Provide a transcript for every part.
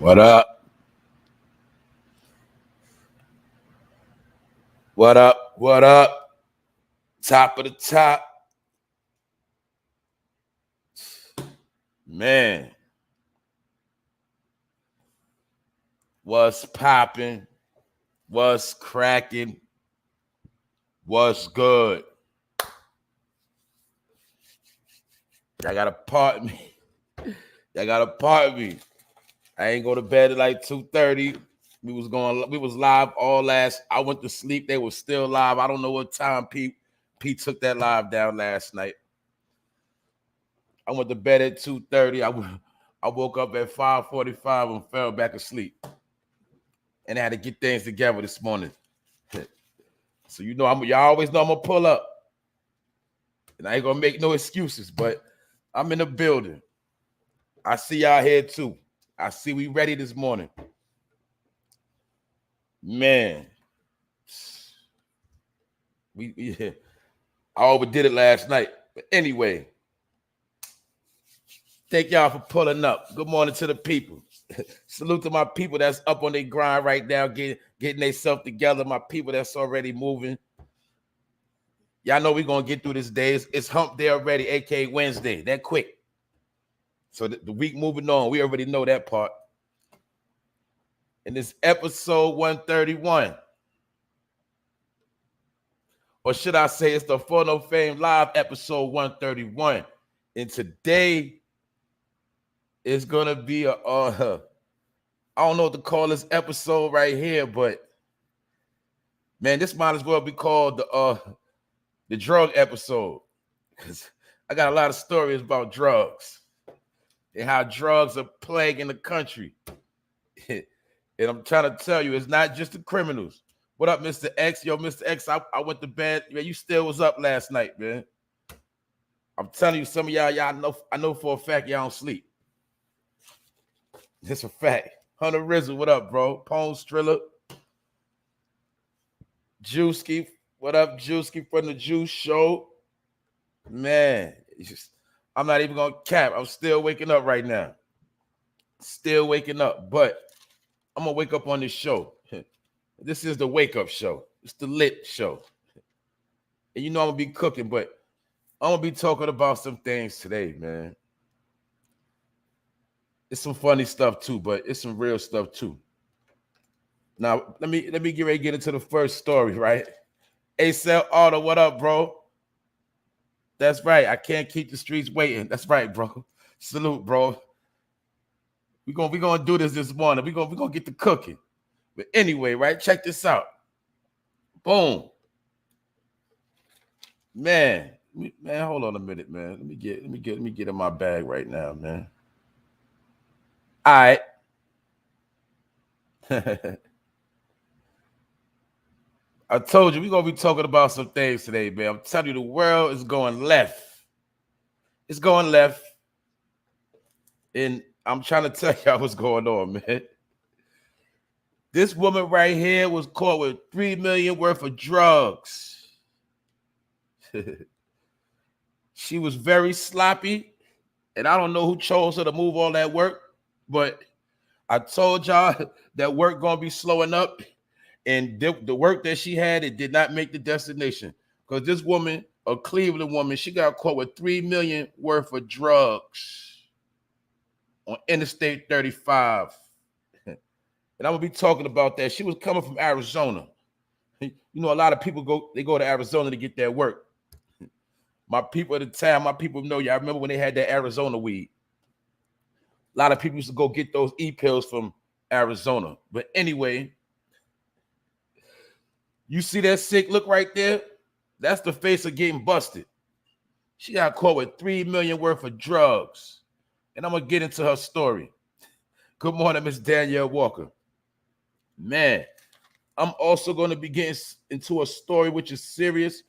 What up? What up? What up? Top of the top. Man. What's popping? What's cracking? What's good? Y'all gotta pardon me. Y'all gotta pardon me. I ain't go to bed at like 2:30. We was live all last. I went to sleep. They were still live. I don't know what time Pete took that live down last night. I went to bed at 2:30. I woke up at 5:45 and fell back asleep. And I had to get things together this morning. So y'all always know I'm gonna pull up. And I ain't gonna make no excuses, but I'm in the building. I see y'all here too. I see we ready this morning. Man. I overdid it last night. But anyway, thank y'all for pulling up. Good morning to the people. Salute to my people that's up on their grind right now, getting themselves together. My people that's already moving. Y'all know we're going to get through this day. It's hump day already, a.k.a. Wednesday. That quick. So the week moving on, we already know that part. And this episode 131. Or should I say it's the Fun No Fame Live episode 131. And today is going to be I don't know what to call this episode right here, but man, this might as well be called the drug episode, because I got a lot of stories about drugs and how drugs are plaguing the country. And I'm trying to tell you, it's not just the criminals. What up, Mr. X? Yo, Mr. X, I went to bed. Man, you still was up last night, man. I'm telling you, some of y'all I know for a fact y'all don't sleep. It's a fact. Hunter Rizzo, what up, bro? Pone Striller. Juicy, what up, Juicy from the Juice Show? Man, I'm not even gonna cap. I'm still waking up right now. Still waking up, but I'm gonna wake up on this show. This is the wake up show. It's the lit show. And you know I'm gonna be cooking, but I'm gonna be talking about some things today, man. It's some funny stuff too, but it's some real stuff too. Now, let me get ready to get into the first story, right? ACell Auto, what up, bro? That's right. I can't keep the streets waiting. That's right, bro. Salute, bro. We gonna do this morning. We gonna get the cooking. But anyway, right? Check this out. Boom. Man, hold on a minute, man. Let me get in my bag right now, man. All right. I told you we're gonna be talking about some things today, man. I'm telling you, the world is going left. It's going left. And I'm trying to tell y'all what's going on, man. This woman right here was caught with $3 million worth of drugs. She was very sloppy, and I don't know who chose her to move all that work, but I told y'all that work gonna be slowing up, and the work that she had, it did not make the destination, because this woman, a Cleveland woman, she got caught with $3 million worth of drugs on Interstate 35. And I'm gonna be talking about that. She was coming from Arizona. You know, a lot of people go to Arizona to get their work. My people at the time, my people know y'all remember when they had that Arizona weed. A lot of people used to go get those e-pills from Arizona. But anyway, you see that sick look right there? That's the face of getting busted. She got caught with $3 million worth of drugs. And I'm gonna get into her story. Good morning, Miss Danielle Walker. Man, I'm also going to be getting into a story which is serious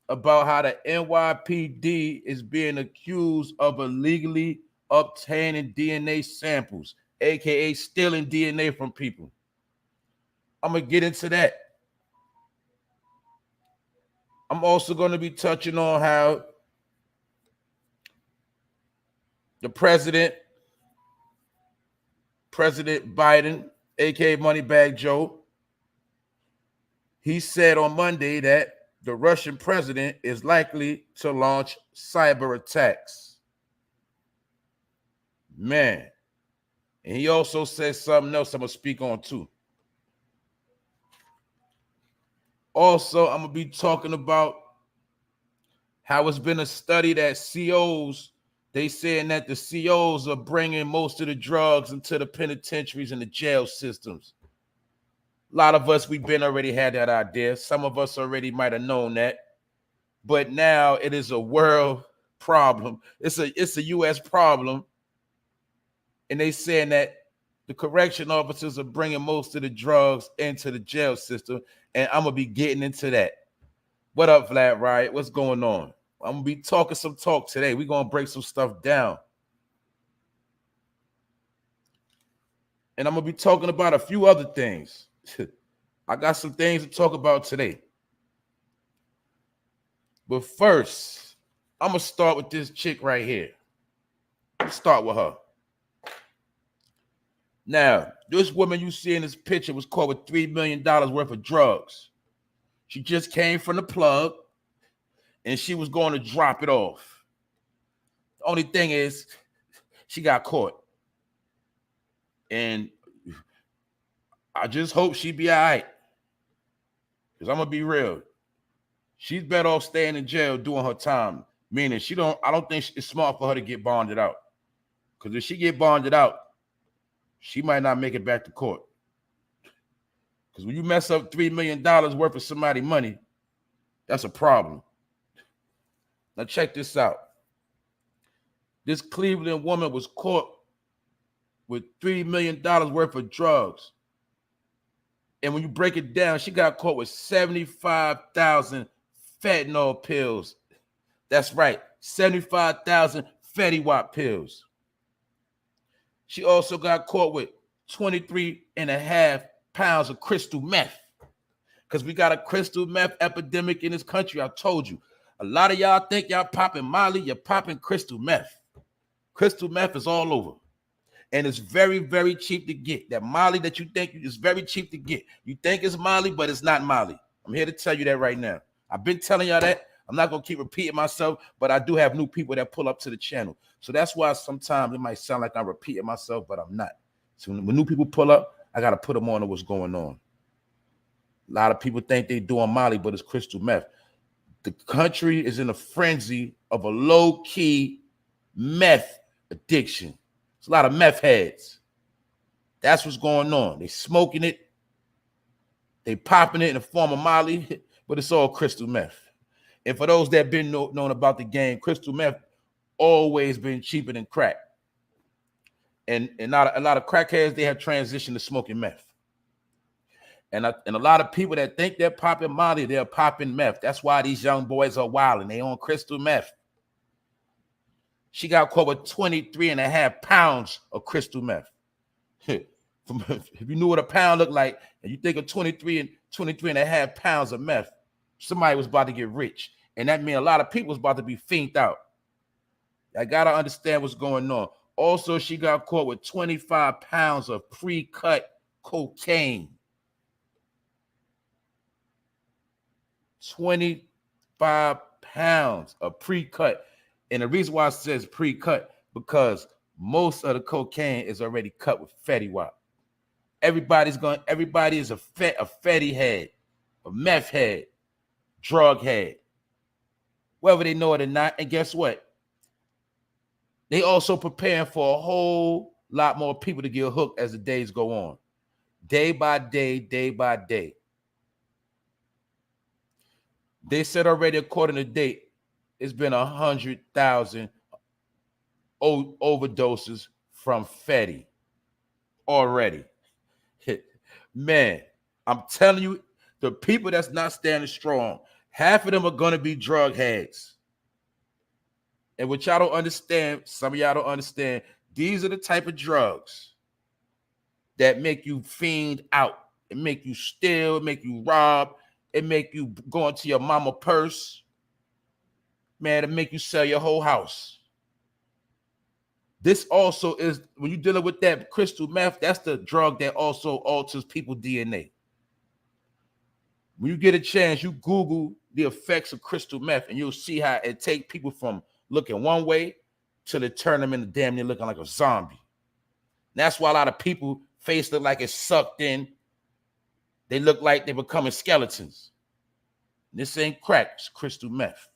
about how the NYPD is being accused of illegally obtaining DNA samples, aka stealing DNA from people. I'm going to get into that. I'm also going to be touching on how the president President Biden, aka Moneybag Joe, he said on Monday that the Russian president is likely to launch cyber attacks. Man. And he also said something else I'm going to speak on too. Also, I'm going to be talking about how it's been a study that COs, they saying that the COs are bringing most of the drugs into the penitentiaries and the jail systems. A lot of us, we've been already had that idea. Some of us already might have known that. But now it is a world problem. It's a U.S. problem. And they saying that the correction officers are bringing most of the drugs into the jail system. And I'm going to be getting into that. What up, Vlad Riot? What's going on? I'm going to be talking some talk today. We're going to break some stuff down. And I'm going to be talking about a few other things. I got some things to talk about today. But first, I'm going to start with this chick right here. Let's start with her. Now, this woman you see in this picture was caught with $3 million worth of drugs. She just came from the plug, and she was going to drop it off. The only thing is, she got caught. And I just hope she be all right. Because I'm going to be real. She's better off staying in jail doing her time. Meaning, I don't think it's smart for her to get bonded out. Because if she get bonded out, she might not make it back to court. Because when you mess up $3 million worth of somebody's money, that's a problem. Now check this out. This Cleveland woman was caught with $3 million worth of drugs. And when you break it down, she got caught with 75,000 fentanyl pills. That's right, 75,000 Fetty Wap pills. She also got caught with 23.5 pounds of crystal meth. Because we got a crystal meth epidemic in this country. I told you. A lot of y'all think y'all popping Molly, you're popping crystal meth. Crystal meth is all over. And it's very, very cheap to get. That Molly that you think is very cheap to get. You think it's Molly, but it's not Molly. I'm here to tell you that right now. I've been telling y'all that. I'm not going to keep repeating myself, but I do have new people that pull up to the channel. So that's why sometimes it might sound like I'm repeating myself, but I'm not. So when new people pull up, I got to put them on to what's going on. A lot of people think they're doing Molly, but it's crystal meth. The country is in a frenzy of a low-key meth addiction. It's a lot of meth heads. That's what's going on. They smoking it. They popping it in the form of Molly, but it's all crystal meth. And for those that been known about the game, crystal meth always been cheaper than crack. And not a lot of crackheads, they have transitioned to smoking meth. And a lot of people that think they're popping Molly, they're popping meth. That's why these young boys are wilding. They on crystal meth. She got caught with 23.5 pounds of crystal meth. If you knew what a pound looked like, and you think of 23.5 pounds of meth, somebody was about to get rich. And that means a lot of people was about to be fiended out. I got to understand what's going on. Also, she got caught with 25 pounds of pre-cut cocaine. 25 pounds of pre-cut. And the reason why it says pre-cut, because most of the cocaine is already cut with Fetty Wap. Everybody is a Fetty head, a meth head, drug head, whether they know it or not. And guess what? They also preparing for a whole lot more people to get hooked as the days go on. Day by day, day by day. They said already, according to date, it's been 100,000 overdoses from Fetty already. Man, I'm telling you, the people that's not standing strong, half of them are going to be drug heads. And what y'all don't understand, some of y'all don't understand, these are the type of drugs that make you fiend out. It make you steal, it make you rob, it make you go into your mama purse. Man, it make you sell your whole house. This also is, when you're dealing with that crystal meth, that's the drug that also alters people's DNA. When you get a chance, you Google the effects of crystal meth, and you'll see how it takes people from looking one way till it turn them into damn near looking like a zombie. That's why a lot of people face look like it's sucked in. They look like they're becoming skeletons. This ain't crack, it's crystal meth.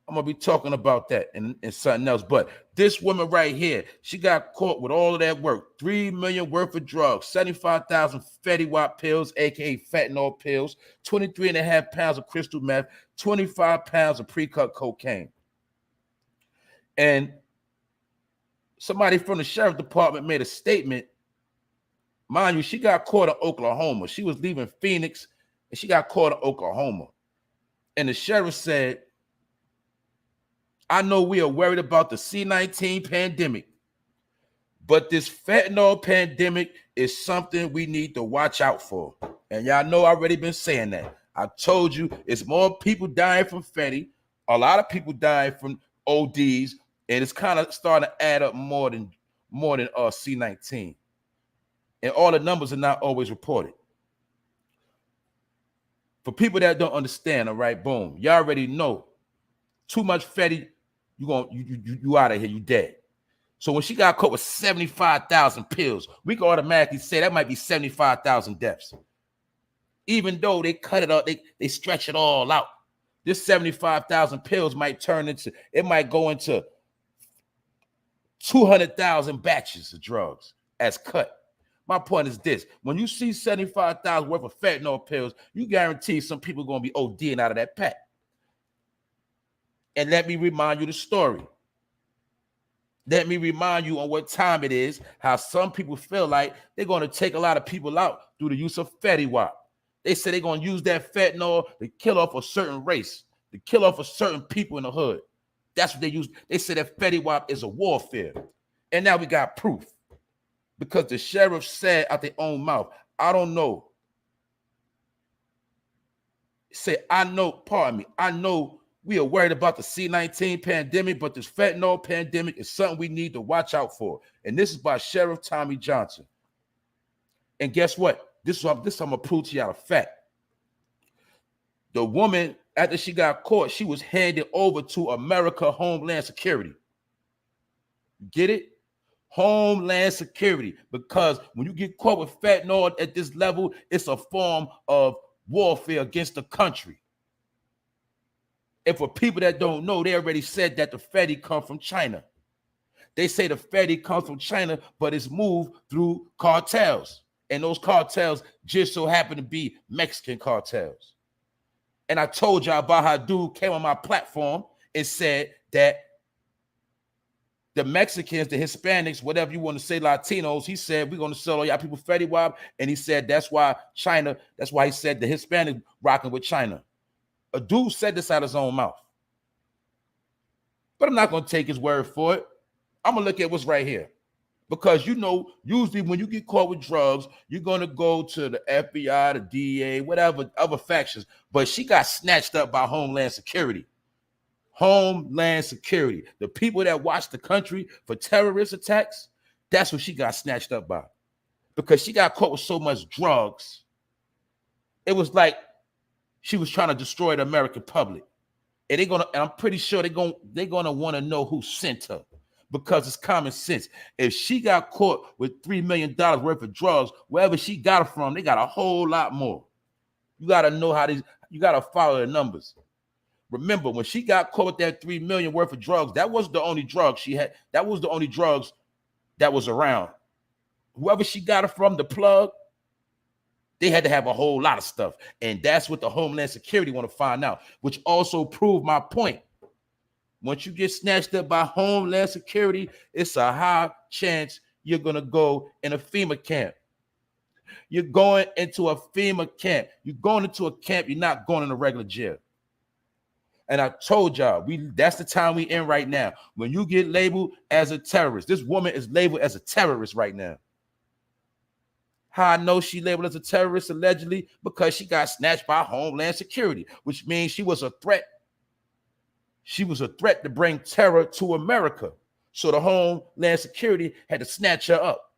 I'm gonna be talking about that and something else. But this woman right here, she got caught with all of that work. 3 million worth of drugs, 75,000 Fetty Wap pills, aka fentanyl pills, 23.5 pounds of crystal meth, 25 pounds of pre-cut cocaine. And somebody from the sheriff department made a statement. Mind you, she got caught in Oklahoma. She was leaving Phoenix and she got caught in Oklahoma. And the sheriff said, I know we are worried about the C-19 pandemic, but this fentanyl pandemic is something we need to watch out for. And y'all know I've already been saying that. I told you it's more people dying from Fetty, a lot of people dying from ODs, and it's kind of starting to add up more than C-19. And all the numbers are not always reported. For people that don't understand, all right, boom, y'all already know too much Fetty, you out of here, you dead. So when she got caught with 75,000 pills, we can automatically say that might be 75,000 deaths. Even though they cut it out, they stretch it all out. This 75,000 pills might go into 200,000 batches of drugs as cut. My point is this: when you see 75,000 worth of fentanyl pills, you guarantee some people are going to be ODing out of that pack. And let me remind you the story. Let me remind you on what time it is, how some people feel like they're going to take a lot of people out through the use of Fetty Wap. They say they're going to use that fentanyl to kill off a certain race, to kill off a certain people in the hood. That's what they use. They say that Fetty Wap is a warfare. And now we got proof. Because the sheriff said out their own mouth, I don't know. Say, I know we are worried about the C-19 pandemic, but this fentanyl pandemic is something we need to watch out for. And this is by Sheriff Tommy Johnson. And guess what? This I'm going to prove to y'all a fact. The woman, after she got caught, she was handed over to America Homeland Security. Get it? Homeland Security. Because when you get caught with fentanyl at this level, it's a form of warfare against the country. And for people that don't know, they already said that the Fetty come from China. They say the Fetty comes from China, but it's moved through cartels. And those cartels just so happen to be Mexican cartels. And I told y'all about how dude came on my platform and said that the Mexicans, the Hispanics, whatever you want to say, Latinos, he said, we're going to sell all y'all people Fetty Wap. And he said, that's why he said the Hispanic rocking with China. A dude said this out of his own mouth. But I'm not going to take his word for it. I'm going to look at what's right here. Because, you know, usually when you get caught with drugs, you're going to go to the FBI, the DEA, whatever, other factions. But she got snatched up by Homeland Security. Homeland Security. The people that watch the country for terrorist attacks, that's what she got snatched up by. Because she got caught with so much drugs. It was like she was trying to destroy the American public. And I'm pretty sure they're gonna want to know who sent her. Because it's common sense. If she got caught with $3 million worth of drugs, wherever she got it from, they got a whole lot more. You got to know you got to follow the numbers. Remember, when she got caught with that $3 million worth of drugs, that was the only drugs she had. That was the only drugs that was around. Whoever she got it from, the plug, they had to have a whole lot of stuff. And that's what the Homeland Security want to find out, which also proved my point. Once you get snatched up by Homeland Security, it's a high chance you're going to go in a FEMA camp. You're going into a FEMA camp. You're going into a camp. You're not going in a regular jail. And I told y'all, that's the time we in right now. When you get labeled as a terrorist, this woman is labeled as a terrorist right now. How I know she labeled as a terrorist allegedly? Because she got snatched by Homeland Security, which means she was a threat. She was a threat to bring terror to America. So the Homeland Security had to snatch her up.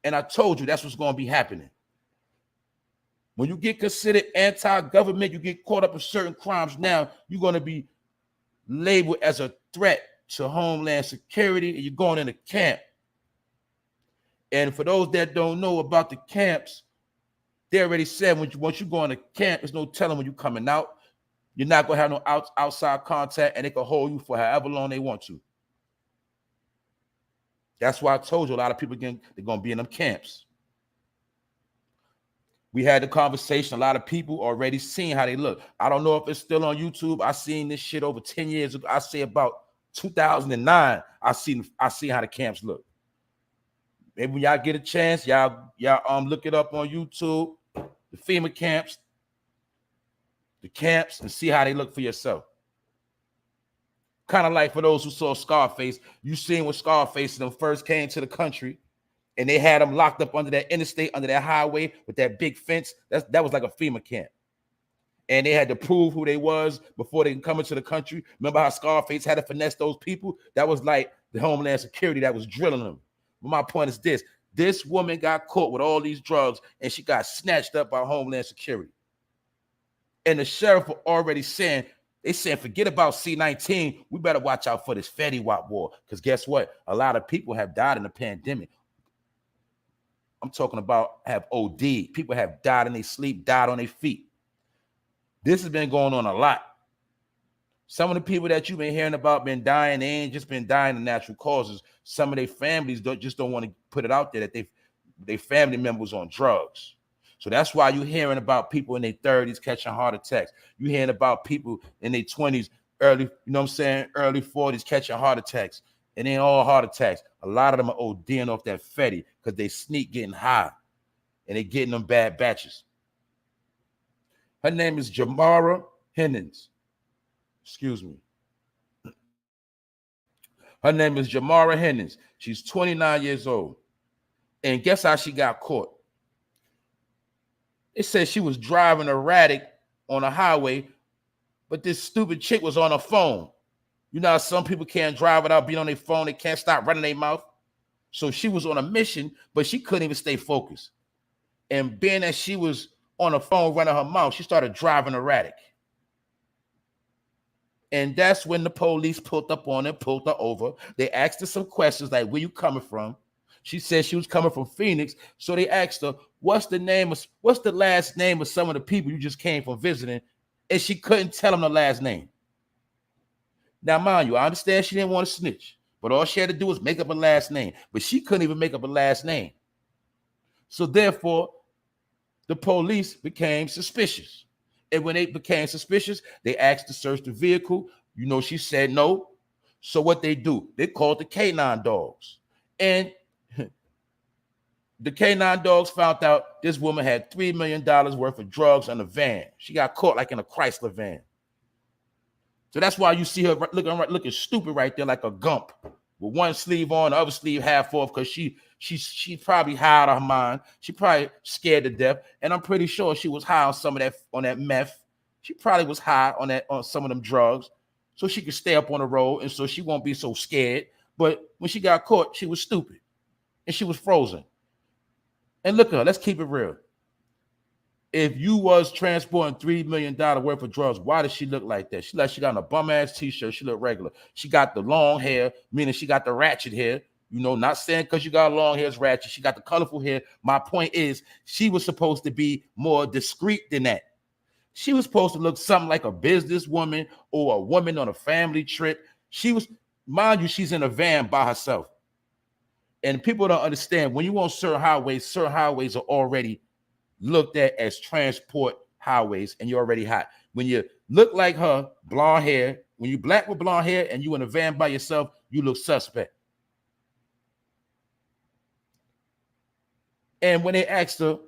And I told you that's what's going to be happening. When you get considered anti-government, you get caught up in certain crimes. Now you're going to be labeled as a threat to Homeland Security, and you're going in a camp. And for those that don't know about the camps, they already said once you go in a camp, there's no telling when you're coming out. You're not going to have no outside contact, and they can hold you for however long they want to. That's why I told you a lot of people they're going to be in them camps. We had the conversation. A lot of people already seen how they look. I don't know if it's still on YouTube. I seen this shit over 10 years ago. I say about 2009. I see how the camps look. Maybe when y'all get a chance, y'all look it up on YouTube. The FEMA camps, the camps, and see how they look for yourself. Kind of like for those who saw Scarface, you seen when Scarface and them first came to the country, and they had them locked up under that interstate, under that highway with that big fence. That was like a FEMA camp. And they had to prove who they was before they can come into the country. Remember how Scarface had to finesse those people? That was like the Homeland Security that was drilling them. But my point is this. This woman got caught with all these drugs, and she got snatched up by Homeland Security. And the sheriff were already saying, they saying, forget about C-19. We better watch out for this Fetty Wap war. Because guess what? A lot of people have died in the pandemic. I'm talking about have OD. People have died in their sleep, died on their feet. This has been going on a lot. Some of the people that you've been hearing about been dying. They ain't just been dying of natural causes. Some of their families just don't want to put it out there that they family members on drugs. So that's why you're hearing about people in their 30s catching heart attacks. You're hearing about people in their 20s, early 40s catching heart attacks. It ain't all heart attacks. A lot of them are ODing off that Fetty because they sneak getting high and they getting them bad batches. Her name is Jamara Hennings. Excuse me. Her name is Jamara Hennings. She's 29 years old. And guess how she got caught? It says she was driving erratic on a highway, but this stupid chick was on her phone. You know how some people can't drive without being on their phone. They can't stop running their mouth. So she was on a mission, but she couldn't even stay focused. And being that she was on her phone running her mouth, she started driving erratic. And that's when the police pulled up on her, pulled her over. They asked her some questions like, where you coming from? She said she was coming from Phoenix. So they asked her, what's the last name of some of the people you just came from visiting? And she couldn't tell them the last name. Now, mind you, I understand she didn't want to snitch, but all she had to do was make up a last name. But she couldn't even make up a last name. So therefore, the police became suspicious. And when they became suspicious, they asked to search the vehicle. You know, she said no. So what they do, they called the K9 dogs. And the K9 dogs found out this woman had $3 million worth of drugs in a van. She got caught like in a Chrysler van. So that's why you see her looking stupid right there, like a gump, with one sleeve on, the other sleeve half off, because she probably high out of her mind. She probably scared to death, and I'm pretty sure she was high on that meth. She probably was high on some of them drugs, so she could stay up on the road, and so she won't be so scared. But when she got caught, she was stupid, and she was frozen. And look at her. Let's keep it real. If you was transporting $3 million worth of drugs, why does she look like that? She got on a bum-ass t-shirt. She look regular. She got the long hair, meaning she got the ratchet hair. You know, not saying because you got long hair is ratchet. She got the colorful hair. My point is, she was supposed to be more discreet than that. She was supposed to look something like a businesswoman or a woman on a family trip. She was, mind you, she's in a van by herself. And people don't understand, when you on certain highways are already looked at as transport highways, and you're already hot. When you look like her, blonde hair, when you black with blonde hair and you in a van by yourself, you look suspect. And when they asked her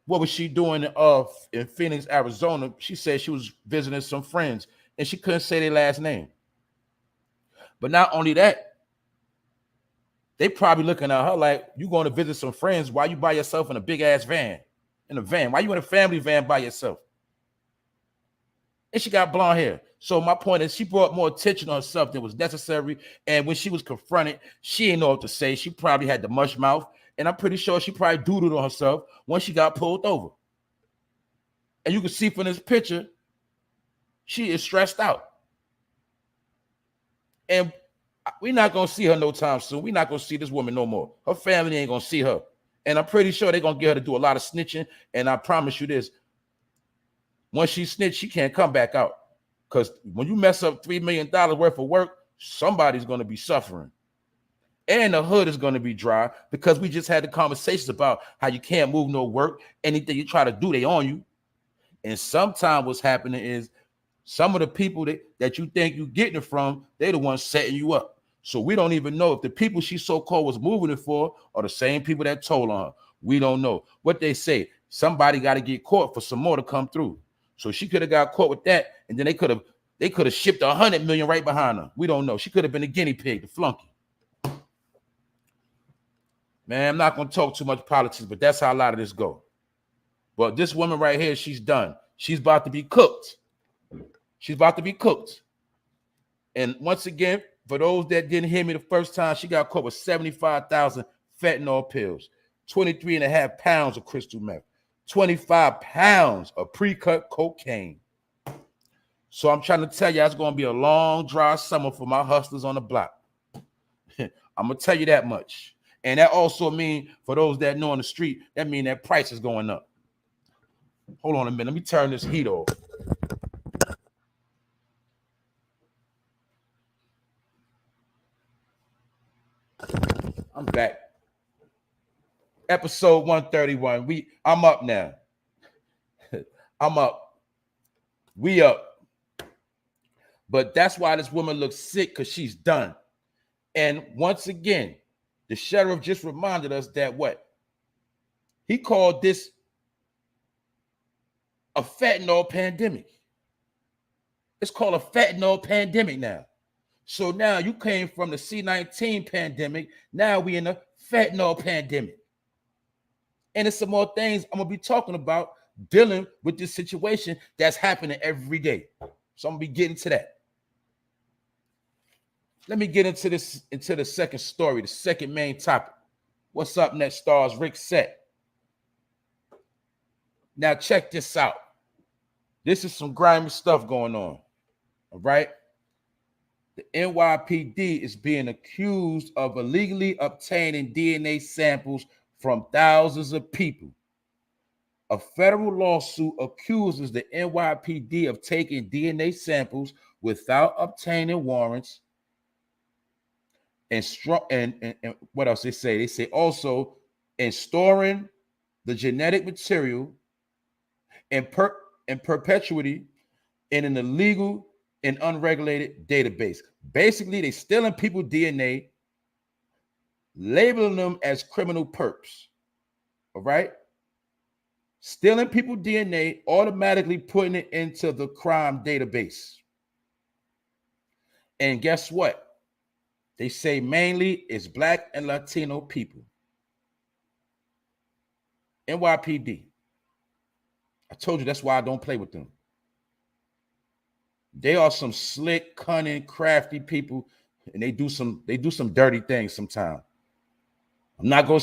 what was she doing in Phoenix, Arizona, she said she was visiting some friends, and she couldn't say their last name. But not only that, they probably looking at her like, you going to visit some friends. Why you by yourself in a big ass van? In a van? Why you in a family van by yourself? And she got blonde hair. So my point is, she brought more attention on herself than was necessary. And when she was confronted, she didn't know what to say. She probably had the mush mouth, and I'm pretty sure she probably doodled on herself once she got pulled over. And you can see from this picture, she is stressed out. And we're not going to see her no time soon. We're not going to see this woman no more. Her family ain't going to see her. And I'm pretty sure they're going to get her to do a lot of snitching. And I promise you this, once she snitched, she can't come back out. Because when you mess up $3 million worth of work, somebody's going to be suffering. And the hood is going to be dry, because we just had the conversations about how you can't move no work. Anything you try to do, they on you. And sometimes what's happening is some of the people that you think you're getting it from, they're the ones setting you up. So we don't even know if the people she so-called was moving it for are the same people that told on her. We don't know. What they say, somebody got to get caught for some more to come through. So she could have got caught with that, and then they could have shipped 100 million right behind her. We don't know. She could have been a guinea pig, the flunky. Man, I'm not going to talk too much politics, but that's how a lot of this go. But this woman right here, she's done. She's about to be cooked. She's about to be cooked. And once again, for those that didn't hear me the first time, she got caught with 75,000 fentanyl pills, 23.5 pounds of crystal meth, 25 pounds of pre-cut cocaine. So I'm trying to tell you, it's going to be a long, dry summer for my hustlers on the block. I'm going to tell you that much. And that also means, for those that know on the street, that means that price is going up. Hold on a minute. Let me turn this heat off. I'm back. Episode 131. I'm up now. I'm up. We up. But that's why this woman looks sick, because she's done. And once again, the sheriff just reminded us that what? He called this a fentanyl pandemic. It's called a fentanyl pandemic now. So now you came from the C-19 pandemic. Now we in a fentanyl pandemic. And there's some more things I'm going to be talking about dealing with this situation that's happening every day. So I'm going to be getting to that. Let me get into the second story, the second main topic. What's up next, stars? Rick Set. Now check this out. This is some grimy stuff going on. All right. The NYPD is being accused of illegally obtaining DNA samples from thousands of people. A federal lawsuit accuses the NYPD of taking DNA samples without obtaining warrants. And what else they say? They say also in storing the genetic material in perpetuity in an illegal and unregulated database. Basically, they stealing people's DNA, labeling them as criminal perps. All right? Stealing people's DNA, automatically putting it into the crime database. And guess what? They say mainly it's Black and Latino people. NYPD. I told you that's why I don't play with them. They are some slick, cunning, crafty people, and they do some dirty things sometimes. I'm not going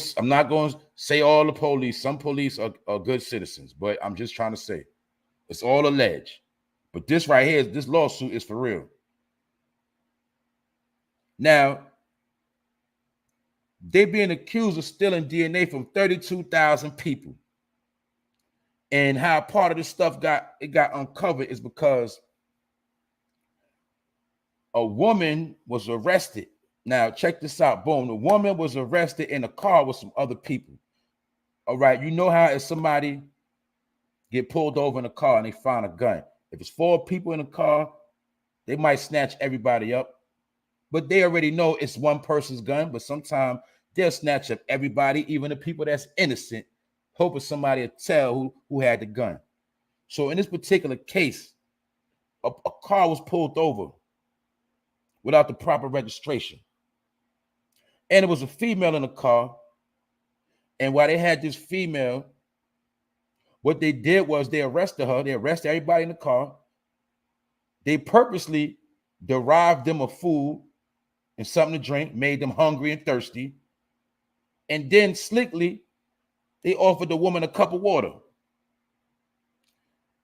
to say all the police. Some police are good citizens, but I'm just trying to say it's all alleged. But this right here, this lawsuit is for real. Now, they're being accused of stealing DNA from 32,000 people. And how part of this stuff got uncovered is because a woman was arrested. Now, check this out. Boom. The woman was arrested in a car with some other people. All right. You know how if somebody get pulled over in a car and they find a gun, if it's 4 people in a car, they might snatch everybody up. But they already know it's one person's gun. But sometimes they'll snatch up everybody, even the people that's innocent, hoping somebody will tell who had the gun. So in this particular case, a car was pulled over without the proper registration. And it was a female in the car. And while they had this female, what they did was they arrested her. They arrested everybody in the car. They purposely derived them of food and something to drink, made them hungry and thirsty. And then slickly, they offered the woman a cup of water.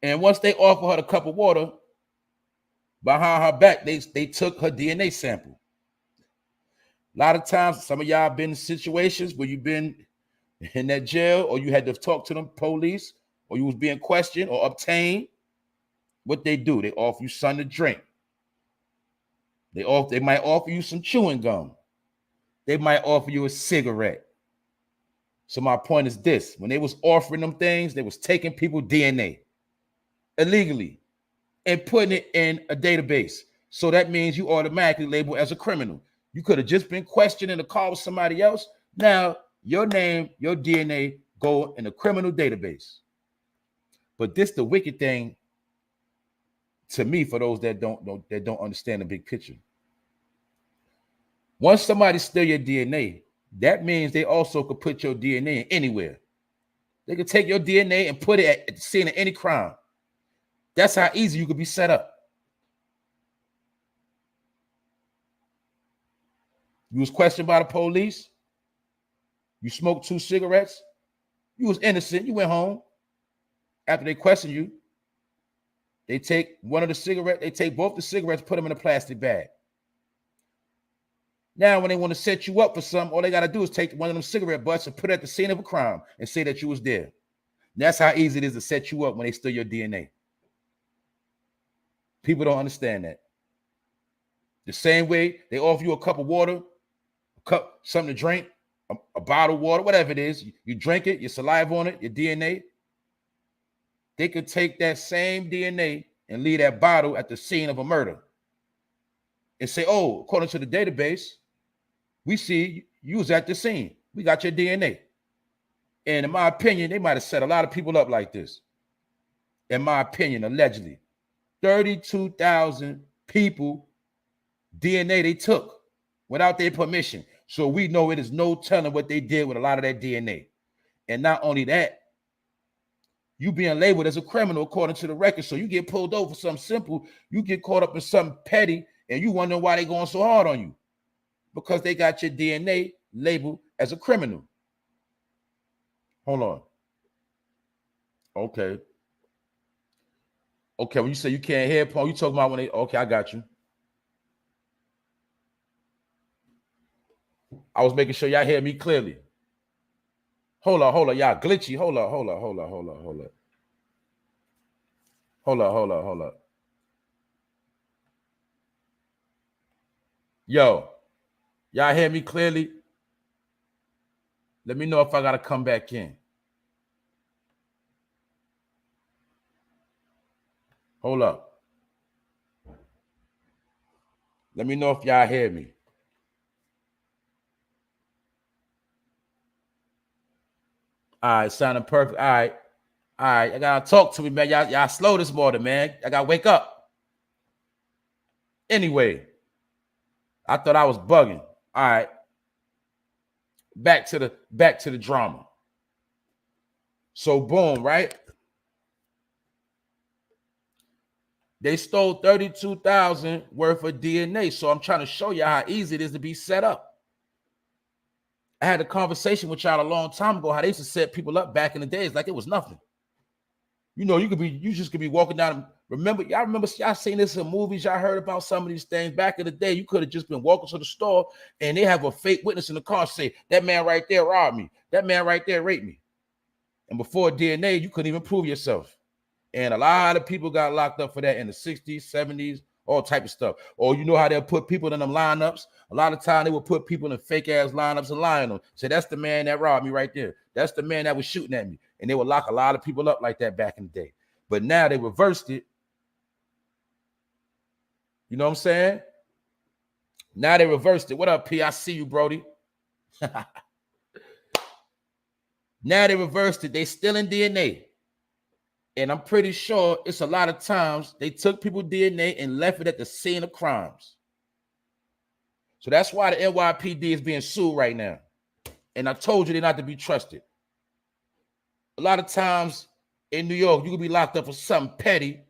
And once they offered her the cup of water, behind her back, they took her DNA sample. A lot of times, some of y'all been in situations where you've been in that jail, or you had to talk to the police, or you was being questioned or obtained. What they do, they offer you something to drink. They might offer you some chewing gum. They might offer you a cigarette. So my point is this: when they was offering them things, they was taking people's DNA illegally and putting it in a database. So that means you automatically labeled as a criminal. You could have just been questioned in a car with somebody else. Now your name, your DNA go in a criminal database. But this the wicked thing to me, for those that don't understand the big picture. Once somebody steal your DNA, that means they also could put your DNA in anywhere. They could take your DNA and put it at the scene of any crime. That's how easy you could be set up. You was questioned by the police. You smoked 2 cigarettes. You was innocent. You went home. After they questioned you, they take one of the cigarettes, they take both the cigarettes, put them in a plastic bag. Now, when they want to set you up for something, all they got to do is take one of them cigarette butts and put it at the scene of a crime and say that you was there. And that's how easy it is to set you up when they steal your DNA. People don't understand that. The same way they offer you a cup of water, something to drink, a bottle of water, whatever it is, you drink it, your saliva on it, your DNA. They could take that same DNA and leave that bottle at the scene of a murder and say, oh, according to the database, we see you was at the scene. We got your DNA. And in my opinion, they might have set a lot of people up like this. In my opinion, allegedly. 32,000 people DNA they took without their permission. So we know it is no telling what they did with a lot of that DNA. And not only that, you being labeled as a criminal according to the record. So you get pulled over for something simple, you get caught up in something petty, and you wonder why they going so hard on you. Because they got your DNA labeled as a criminal. Hold on. Okay. Okay, when you say you can't hear, Paul, you talking about when they, okay, I got you. I was making sure y'all hear me clearly. Hold on, y'all glitchy. Hold on. Yo, y'all hear me clearly? Let me know if I gotta come back in. Hold up. Let me know if y'all hear me. All right, sounding perfect. All right. I gotta talk to me, man. Y'all slow this morning, man. I gotta wake up. Anyway, I thought I was bugging. All right. Back to the drama. So boom, right? They stole 32,000 worth of DNA. So I'm trying to show you how easy it is to be set up. I had a conversation with y'all a long time ago, how they used to set people up back in the days like it was nothing. You know, you just could be walking down. Y'all seen this in movies, y'all heard about some of these things. Back in the day, you could have just been walking to the store and they have a fake witness in the car say, that man right there robbed me. That man right there raped me. And before DNA, you couldn't even prove yourself. And a lot of people got locked up for that in the 60s, 70s, all type of stuff. Or you know how they'll put people in them lineups. A lot of time they will put people in fake ass lineups and lie on them. Say, that's the man that robbed me right there. That's the man that was shooting at me. And they would lock a lot of people up like that back in the day. But now they reversed it. You know what I'm saying? Now they reversed it. What up, P? I see you, Brody. Now they reversed it. They still in DNA. And I'm pretty sure it's a lot of times they took people's DNA and left it at the scene of crimes. So that's why the NYPD is being sued right now. And I told you they're not to be trusted. A lot of times in New York, you could be locked up for something petty,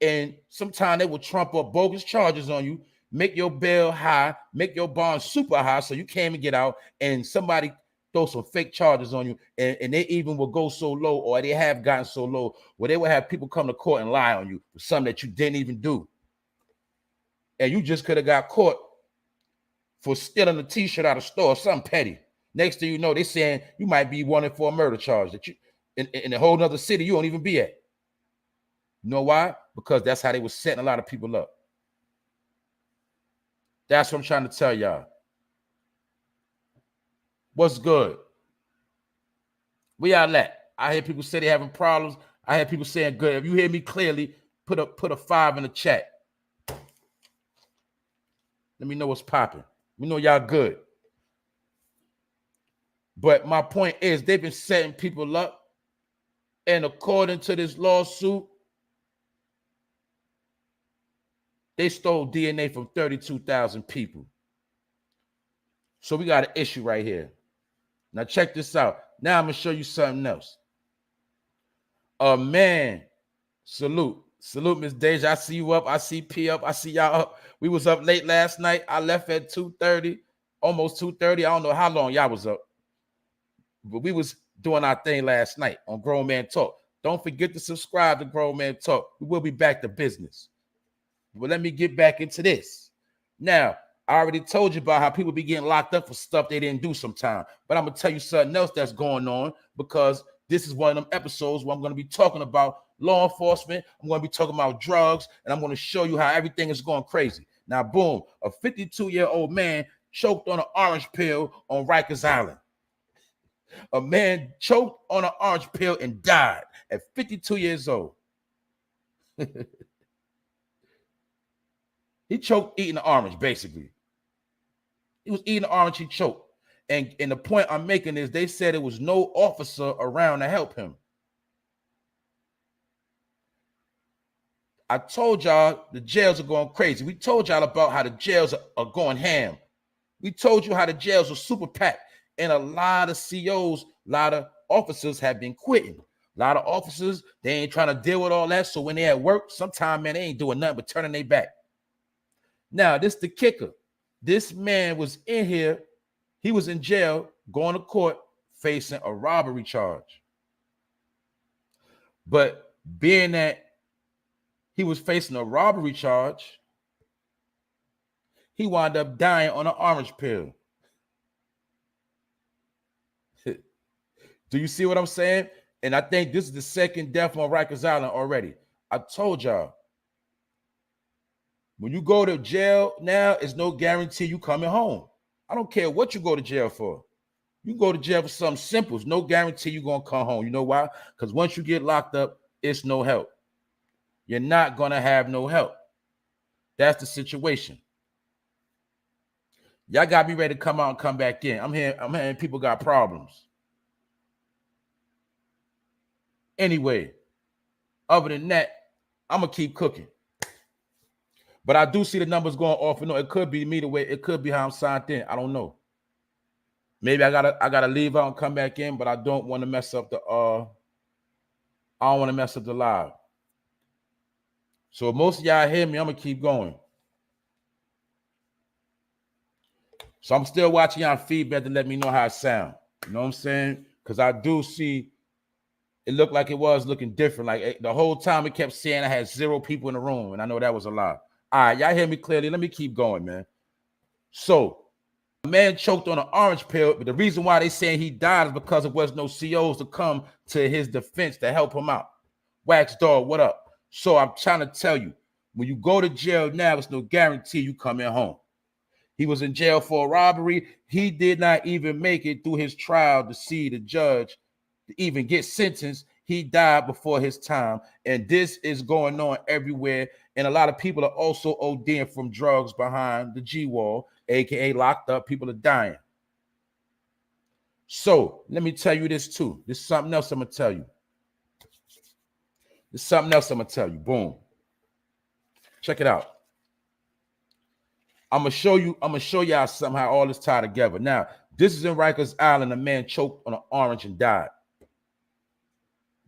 And sometimes they will trump up bogus charges on you, make your bail high, make your bond super high so you can't even get out, and somebody throw some fake charges on you, and they even will go so low, or they have gotten so low, where they will have people come to court and lie on you for something that you didn't even do. And you just could have got caught for stealing a t-shirt out of store, something petty. Next thing you know, they saying you might be wanted for a murder charge that you in a whole nother city you don't even be at. You know why? Because that's how they were setting a lot of people up. That's what I'm trying to tell y'all. What's good? Where y'all at? I hear people say they having problems. I hear people saying good. If you hear me clearly, put a 5 in the chat. Let me know what's popping. We know y'all good. But my point is, they've been setting people up, and according to this lawsuit, they stole DNA from 32,000 people. So we got an issue right here. Now check this out. Now I'm gonna show you something else. A man, salute, Miss Deja. I see you up. I see P up. I see y'all up. We was up late last night. I left at 2:30, almost 2:30. I don't know how long y'all was up, but we was doing our thing last night on Grown Man Talk. Don't forget to subscribe to Grown Man Talk. We will be back to business. But let me get back into this. Now, I already told you about how people be getting locked up for stuff they didn't do sometime. But I'm going to tell you something else that's going on, because this is one of them episodes where I'm going to be talking about law enforcement. I'm going to be talking about drugs, and I'm going to show you how everything is going crazy. Now, boom, a 52-year-old man choked on an orange pill on Rikers Island. A man choked on an orange pill and died at 52 years old. He choked eating the orange, basically. He was eating the orange, he choked. And the point I'm making is they said there was no officer around to help him. I told y'all the jails are going crazy. We told y'all about how the jails are going ham. We told you how the jails are super packed. And a lot of COs, a lot of officers have been quitting. A lot of officers, they ain't trying to deal with all that. So when they at work, sometimes, man, they ain't doing nothing but turning their back. Now, this the kicker. This man was in here. He was in jail, going to court, facing a robbery charge. But being that he was facing a robbery charge, he wound up dying on an orange pill. Do you see what I'm saying? And I think this is the second death on Rikers Island already. I told y'all. When you go to jail now, it's no guarantee you coming home. I don't care what you go to jail for. You go to jail for something simple. It's no guarantee you're going to come home. You know why? Because once you get locked up, it's no help. You're not going to have no help. That's the situation. Y'all got me ready to come out and come back in. I'm hearing people got problems. Anyway, other than that, I'm going to keep cooking. But I do see the numbers going off. You know, it could be me the way, it could be how I'm signed in. I don't know. Maybe I gotta leave out and come back in, but I don't want to mess up the I don't want to mess up the live. So if most of y'all hear me, I'm gonna keep going. So I'm still watching y'all feedback to let me know how it sound. You know what I'm saying? Because I do see it looked like it was looking different. Like the whole time it kept saying I had 0 people in the room, and I know that was a lie. All right, y'all hear me clearly. Let me keep going, man. So, a man choked on an orange pill, but the reason why they saying he died is because there was no COs to come to his defense to help him out. Wax Dog, what up? So I'm trying to tell you, when you go to jail now, it's no guarantee you coming home. He was in jail for a robbery. He did not even make it through his trial to see the judge to even get sentenced. He died before his time, and this is going on everywhere. And a lot of people are also ODing from drugs behind the G-wall, aka locked up. People are dying. So let me tell you this too. This is something else I'm gonna tell you. This is something else I'm gonna tell you. Boom. Check it out. I'm gonna show y'all somehow all this tied together. Now, this is in Rikers Island. A man choked on an orange and died.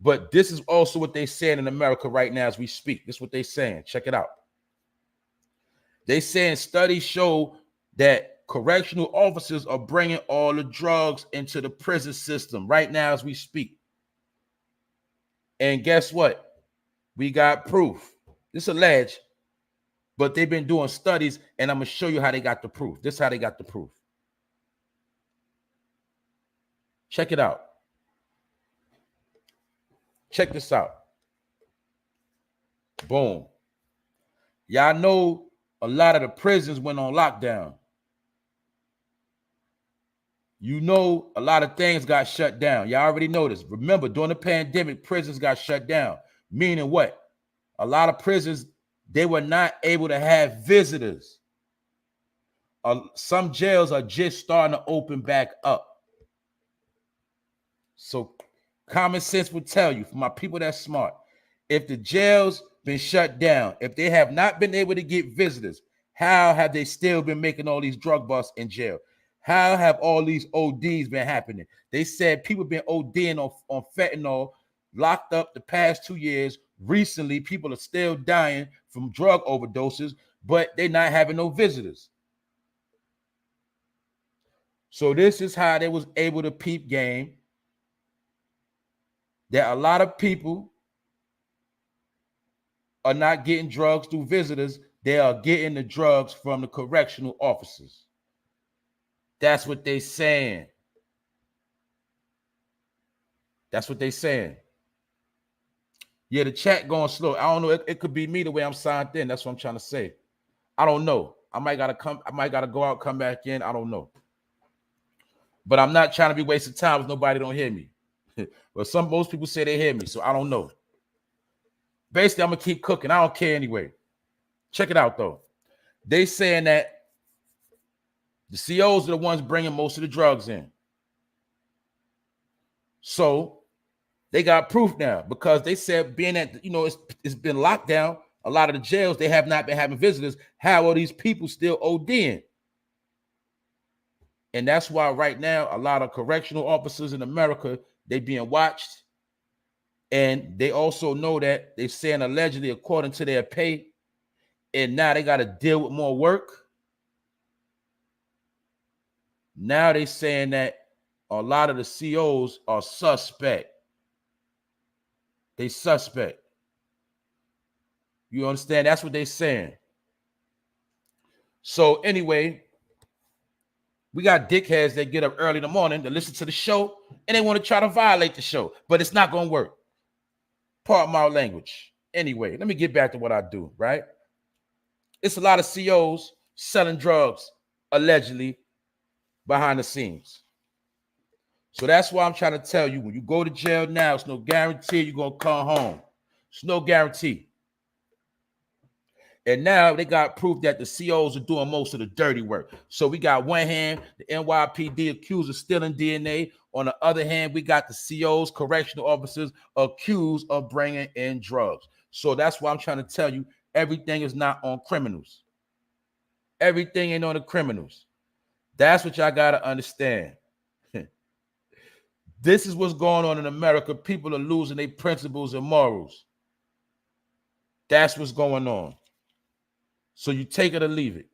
But this is also what they're saying in America right now as we speak. This is what they're saying. Check it out. They saying studies show that correctional officers are bringing all the drugs into the prison system right now as we speak. And guess what? We got proof. This is alleged, but they've been doing studies, and I'm going to show you how they got the proof. This is how they got the proof. Check it out. Check this out. Boom. Y'all know a lot of the prisons went on lockdown. You know a lot of things got shut down. Y'all already know this. Remember, during the pandemic, prisons got shut down. Meaning what? A lot of prisons, they were not able to have visitors. Some jails are just starting to open back up. So common sense would tell you, for my people that's smart, if the jails been shut down, if they have not been able to get visitors, how have they still been making all these drug busts in jail? How have all these ODs been happening? They said people been ODing on fentanyl, locked up the past 2 years. Recently, people are still dying from drug overdoses, but they're not having no visitors. So this is how they was able to peep game that a lot of people are not getting drugs through visitors. They are getting the drugs from the correctional officers. That's what they saying. That's what they saying. Yeah, the chat going slow. I don't know. It could be me the way I'm signed in. That's what I'm trying to say. I don't know. I might gotta go out, come back in. I don't know. But I'm not trying to be wasting time if nobody don't hear me. But most people say they hear me, so I don't know. Basically, I'm gonna keep cooking. I don't care anyway. Check it out though. They saying that the COs are the ones bringing most of the drugs in. So they got proof now because they said being that, it's been locked down, a lot of the jails, they have not been having visitors. How are these people still ODing? And that's why right now, a lot of correctional officers in America, they being watched. And they also know that they're saying allegedly according to their pay, and now they got to deal with more work. Now they saying that a lot of the COs are suspect. They suspect. You understand? That's what they're saying. So anyway, we got dickheads that get up early in the morning to listen to the show, and they want to try to violate the show, but it's not going to work. Pardon my language. Anyway, let me get back to what I do, right? It's a lot of COs selling drugs, allegedly, behind the scenes. So that's why I'm trying to tell you, when you go to jail now, it's no guarantee you're going to come home. It's no guarantee. And now they got proof that the COs are doing most of the dirty work. So we got one hand, the NYPD accused of stealing DNA. On the other hand, we got the COs, correctional officers, accused of bringing in drugs. So that's why I'm trying to tell you, everything is not on criminals. Everything ain't on the criminals. That's what y'all got to understand. This is what's going on in America. People are losing their principles and morals. That's what's going on. So you take it or leave it.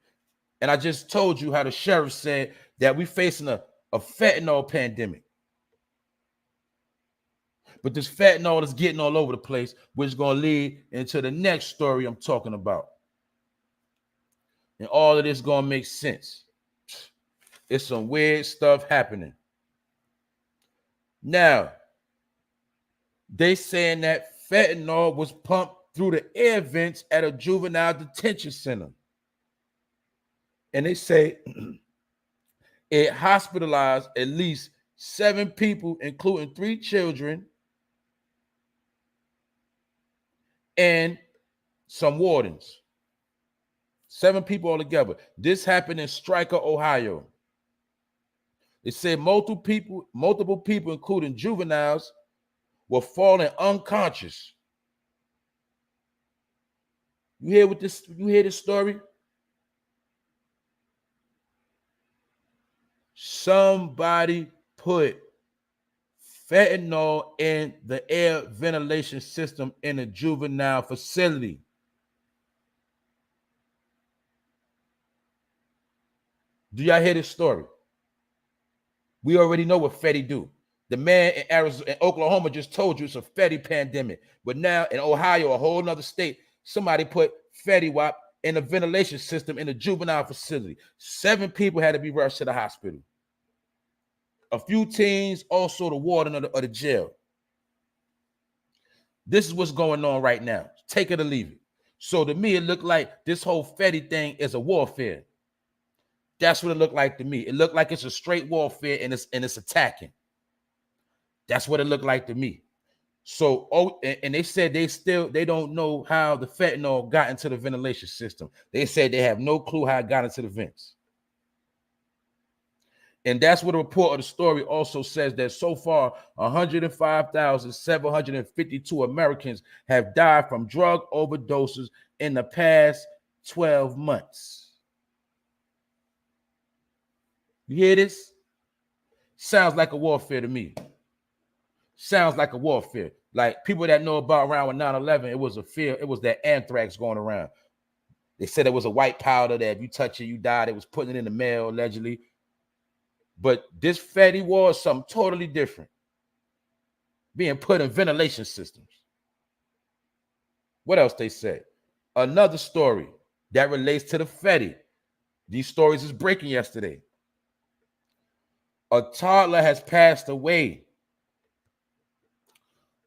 And I just told you how the sheriff said that we're facing a fentanyl pandemic. But this fentanyl is getting all over the place, which is going to lead into the next story I'm talking about. And all of this is going to make sense. It's some weird stuff happening. Now, they saying that fentanyl was pumped through the air vents at a juvenile detention center. And they say it hospitalized at least 7 people, including 3 children and some wardens. 7 people altogether. This happened in Stryker, Ohio. They said multiple people, including juveniles, were falling unconscious. You hear this story? Somebody put Fentanyl in the air ventilation system in a juvenile facility. Do y'all hear this story? We already know what Fetty do. The man in Arizona, in Oklahoma just told you it's a Fetty pandemic. But now in Ohio, a whole nother state, somebody put Fetty Wap in a ventilation system in a juvenile facility. 7 people had to be rushed to the hospital. A few teens, also the warden of the jail. This is what's going on right now. Take it or leave it. So to me, it looked like this whole Fetty thing is a warfare. That's what it looked like to me. It looked like it's a straight warfare and it's attacking. That's what it looked like to me. So, and they said they don't know how the fentanyl got into the ventilation system. They said they have no clue how it got into the vents. And that's what a report of the story also says, that so far 105,752 Americans have died from drug overdoses in the past 12 months. You hear this? Sounds like a warfare to me. Sounds like a warfare. Like people that know about around with 9/11, it was a fear. It was that anthrax going around. They said it was a white powder that if you touch it, you died. It was putting it in the mail, allegedly. But this Fetty war is something totally different. Being put in ventilation systems. What else they say? Another story that relates to the Fetty. These stories is breaking yesterday. A toddler has passed away.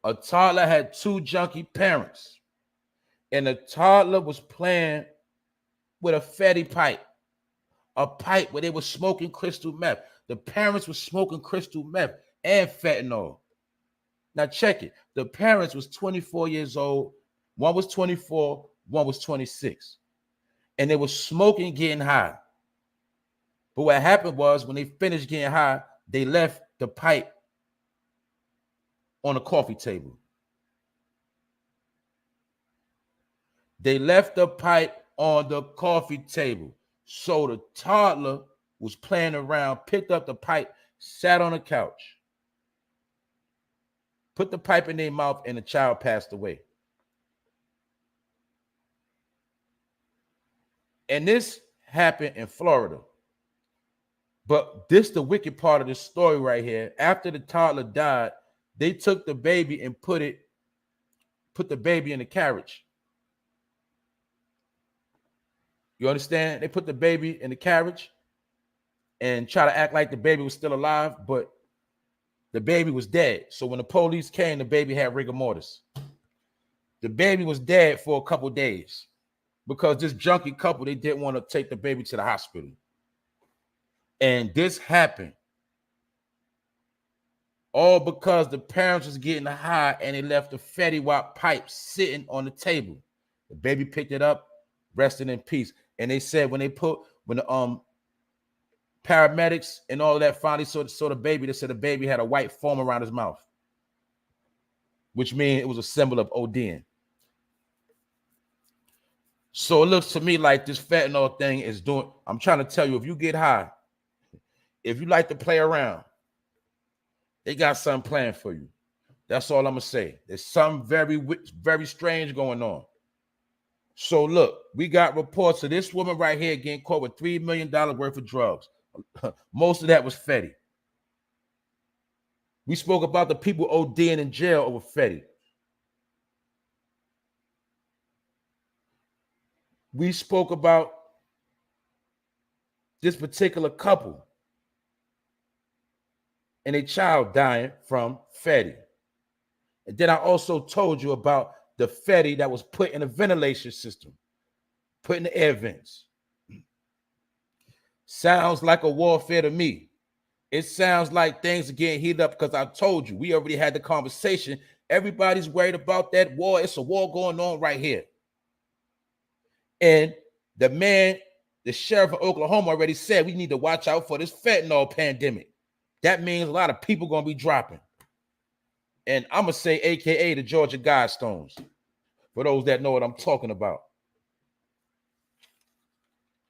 A toddler had 2 junkie parents, and the toddler was playing with a Fetty pipe, a pipe where they were smoking crystal meth. The parents were smoking crystal meth and fentanyl. Now check it. The parents was 24 years old. One was 24, one was 26. And they were smoking, getting high. But what happened was when they finished getting high, they left the pipe on the coffee table. They left the pipe on the coffee table. So the toddler was playing around, picked up the pipe, sat on the couch, put the pipe in their mouth, and the child passed away. And this happened in Florida. But this the wicked part of this story right here. After the toddler died, they took the baby and put the baby in the carriage. You understand? They put the baby in the carriage and try to act like the baby was still alive, but the baby was dead. So when the police came, the baby had rigor mortis. The baby was dead for a couple days because this junkie couple, they didn't want to take the baby to the hospital. And this happened all because the parents was getting high and they left the Fetty Wap pipe sitting on the table. The baby picked it up, resting in peace. And they said when the paramedics and all of that finally saw the baby, they said the baby had a white foam around his mouth, which means it was a symbol of ODing. So it looks to me like this fentanyl thing is doing, I'm trying to tell you, if you get high, if you like to play around, they got something planned for you. That's all I'm going to say. There's something very, very strange going on. So look, we got reports of this woman right here getting caught with $3 million worth of drugs. Most of that was Fetty. We spoke about the people ODing in jail over Fetty. We spoke about this particular couple and a child dying from Fetty. And then I also told you about the Fetty that was put in a ventilation system, put in the air vents. Sounds like a warfare to me. It sounds like things are getting heated up because I told you, we already had the conversation. Everybody's worried about that war. It's a war going on right here. And the sheriff of Oklahoma already said we need to watch out for this fentanyl pandemic. That means a lot of people going to be dropping. And I'm going to say AKA the Georgia Guidestones, for those that know what I'm talking about.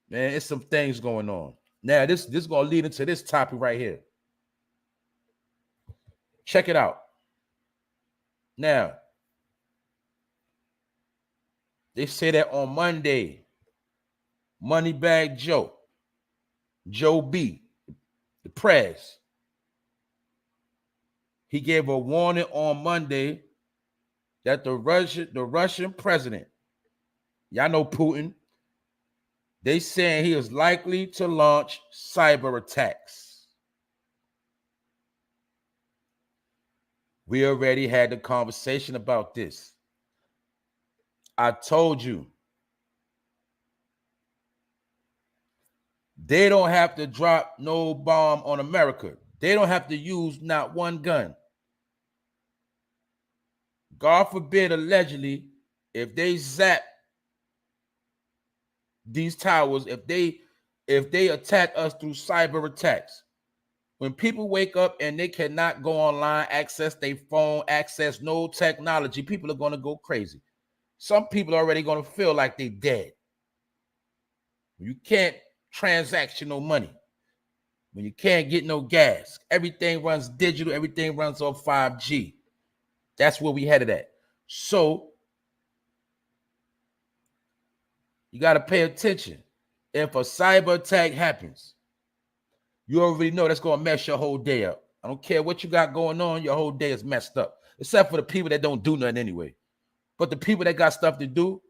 Man, it's some things going on. Now, this is going to lead into this topic right here. Check it out. Now, they say that on Monday, Moneybag Joe B, the press, he gave a warning on Monday that the Russian president, y'all know Putin, they saying he is likely to launch cyber attacks. We already had the conversation about this. I told you, they don't have to drop no bomb on America. They don't have to use not one gun. God forbid, allegedly, if they zap these towers, if they attack us through cyber attacks, when people wake up and they cannot go online, access their phone, access no technology, people are going to go crazy. Some people are already going to feel like they're dead. You can't transaction no money. When you can't get no gas, everything runs digital, everything runs on 5G. That's where we headed at. So you got to pay attention. If a cyber attack happens, you already know that's going to mess your whole day up. I don't care what you got going on, your whole day is messed up. Except for the people that don't do nothing anyway. But the people that got stuff to do,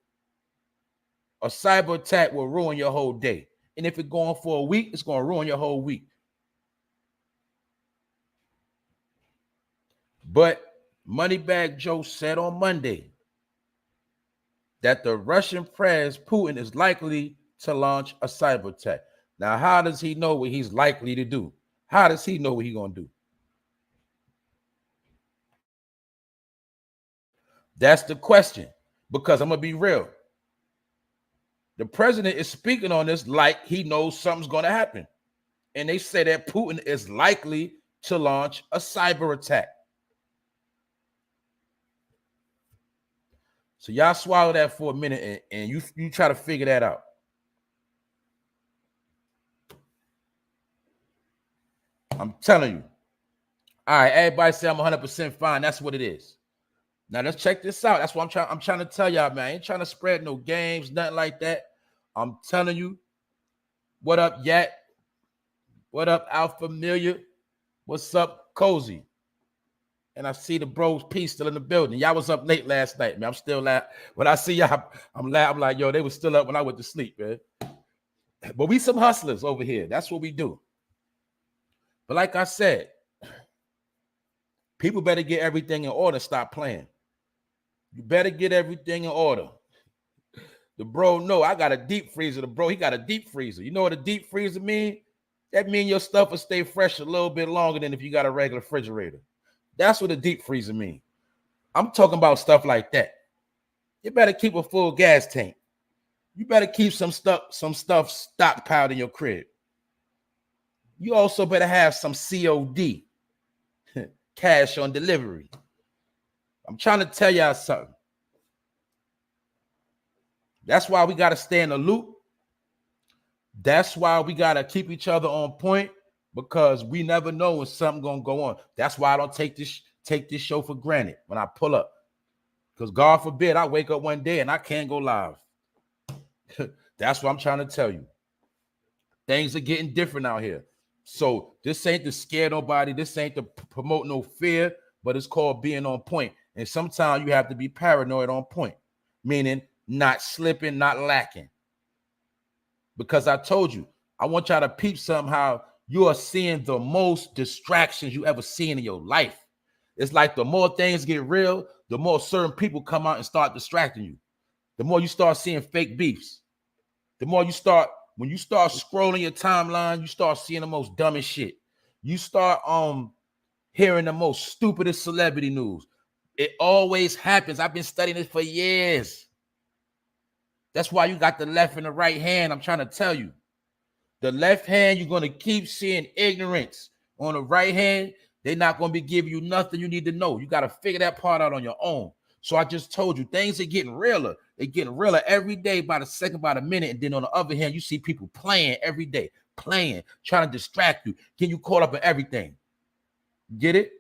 a cyber attack will ruin your whole day. And if it's going for a week, it's going to ruin your whole week. But Moneybag Joe said on Monday that the Russian president Putin is likely to launch a cyber attack. Now, how does he know what he's likely to do? How does he know what he's going to do? That's the question. Because I'm going to be real. The president is speaking on this like he knows something's going to happen. And they say that Putin is likely to launch a cyber attack. So y'all swallow that for a minute and you try to figure that out. I'm telling you. All right, everybody say I'm 100% fine. That's what it is. Now let's check this out. That's what I'm trying to tell y'all, man. I ain't trying to spread no games, nothing like that. I'm telling you. What up, Yat? What up, Alpha Familiar? What's up, Cozy? And I see the bros Peace still in the building. Y'all was up late last night, man. I'm still laughing. When I see y'all, I'm like, yo, they was still up when I went to sleep, man. But we some hustlers over here. That's what we do. But like I said, people better get everything in order. Stop playing. You better get everything in order. The bro, no, I got a deep freezer. The bro, he got a deep freezer. You know what a deep freezer mean? That means your stuff will stay fresh a little bit longer than if you got a regular refrigerator. That's what a deep freezer means. I'm talking about stuff like that. You better keep a full gas tank. You better keep some stuff stockpiled in your crib. You also better have some COD, cash on delivery. I'm trying to tell y'all something. That's why we got to stay in the loop. That's why we got to keep each other on point, because we never know when something's going to go on. That's why I don't take this show for granted when I pull up. Because God forbid I wake up one day and I can't go live. That's what I'm trying to tell you. Things are getting different out here. So this ain't to scare nobody. This ain't to promote no fear, but it's called being on point. And sometimes you have to be paranoid on point, meaning not slipping, not lacking. Because I told you, I want y'all to peep somehow. You are seeing the most distractions you ever seen in your life. It's like the more things get real, the more certain people come out and start distracting you. The more you start seeing fake beefs. The more when you start scrolling your timeline, you start seeing the most dumbest shit. You start hearing the most stupidest celebrity news. It always happens. I've been studying this for years. That's why you got the left and the right hand. I'm trying to tell you. The left hand, you're going to keep seeing ignorance. On the right hand, they're not going to be giving you nothing you need to know. You got to figure that part out on your own. So I just told you, things are getting realer. They're getting realer every day, by the second, by the minute. And then on the other hand, you see people playing every day, trying to distract you, getting you caught up in everything. Get it?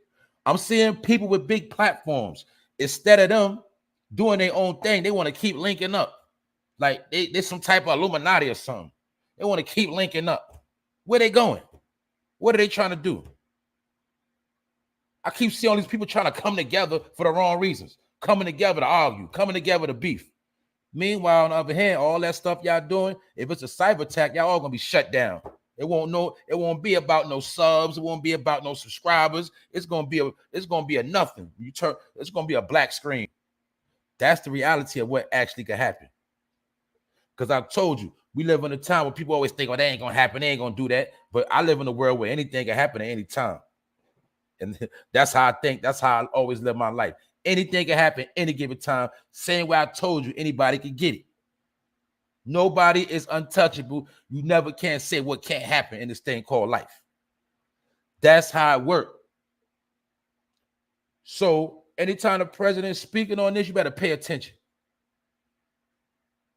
I'm seeing people with big platforms. Instead of them doing their own thing, they want to keep linking up. Like they're some type of Illuminati or something. They want to keep linking up. Where they going? What are they trying to do? I keep seeing all these people trying to come together for the wrong reasons. Coming together to argue. Coming together to beef. Meanwhile, on the other hand, all that stuff y'all doing, if it's a cyber attack, y'all all gonna be shut down. It won't be about no subs. It won't be about no subscribers. It's gonna be a nothing. It's gonna be a black screen. That's the reality of what actually could happen. Because I told you, we live in a time where people always think, oh, that ain't gonna happen, they ain't gonna do that. But I live in a world where anything can happen at any time. And that's how I think. That's how I always live my life. Anything can happen any given time. Same way I told you, anybody can get it. Nobody is untouchable. You never can say what can't happen in this thing called life. That's how it works. So anytime the president is speaking on this, you better pay attention.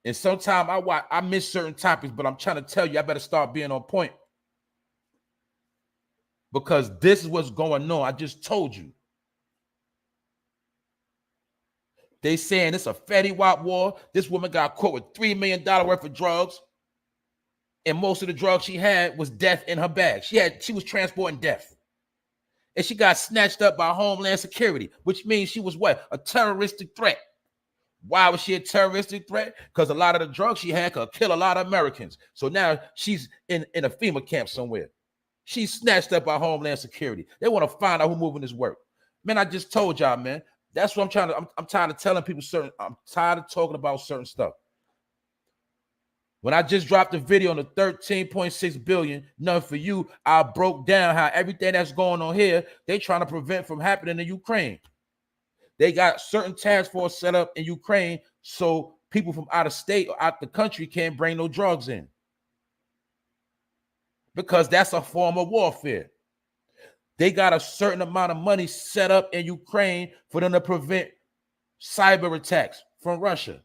And sometimes I miss certain topics, but I'm trying to tell you, I better start being on point. Because this is what's going on. I just told you. They saying it's a Fetty Wap war. This woman got caught with $3 million worth of drugs. And most of the drugs she had was death in her bag. She was transporting death. And she got snatched up by Homeland Security, which means she was what? A terroristic threat. Why was she a terroristic threat? Because a lot of the drugs she had could kill a lot of Americans. So now she's in a FEMA camp somewhere. She's snatched up by Homeland Security. They want to find out who's moving this work. Man, I just told y'all, man. That's what I'm tired of telling people I'm tired of talking about certain stuff. When I just dropped a video on the 13.6 billion, none for you, I broke down how everything that's going on here, they trying to prevent from happening in Ukraine. They got certain task force set up in Ukraine so people from out of state or out the country can't bring no drugs in. Because that's a form of warfare. They got a certain amount of money set up in Ukraine for them to prevent cyber attacks from Russia.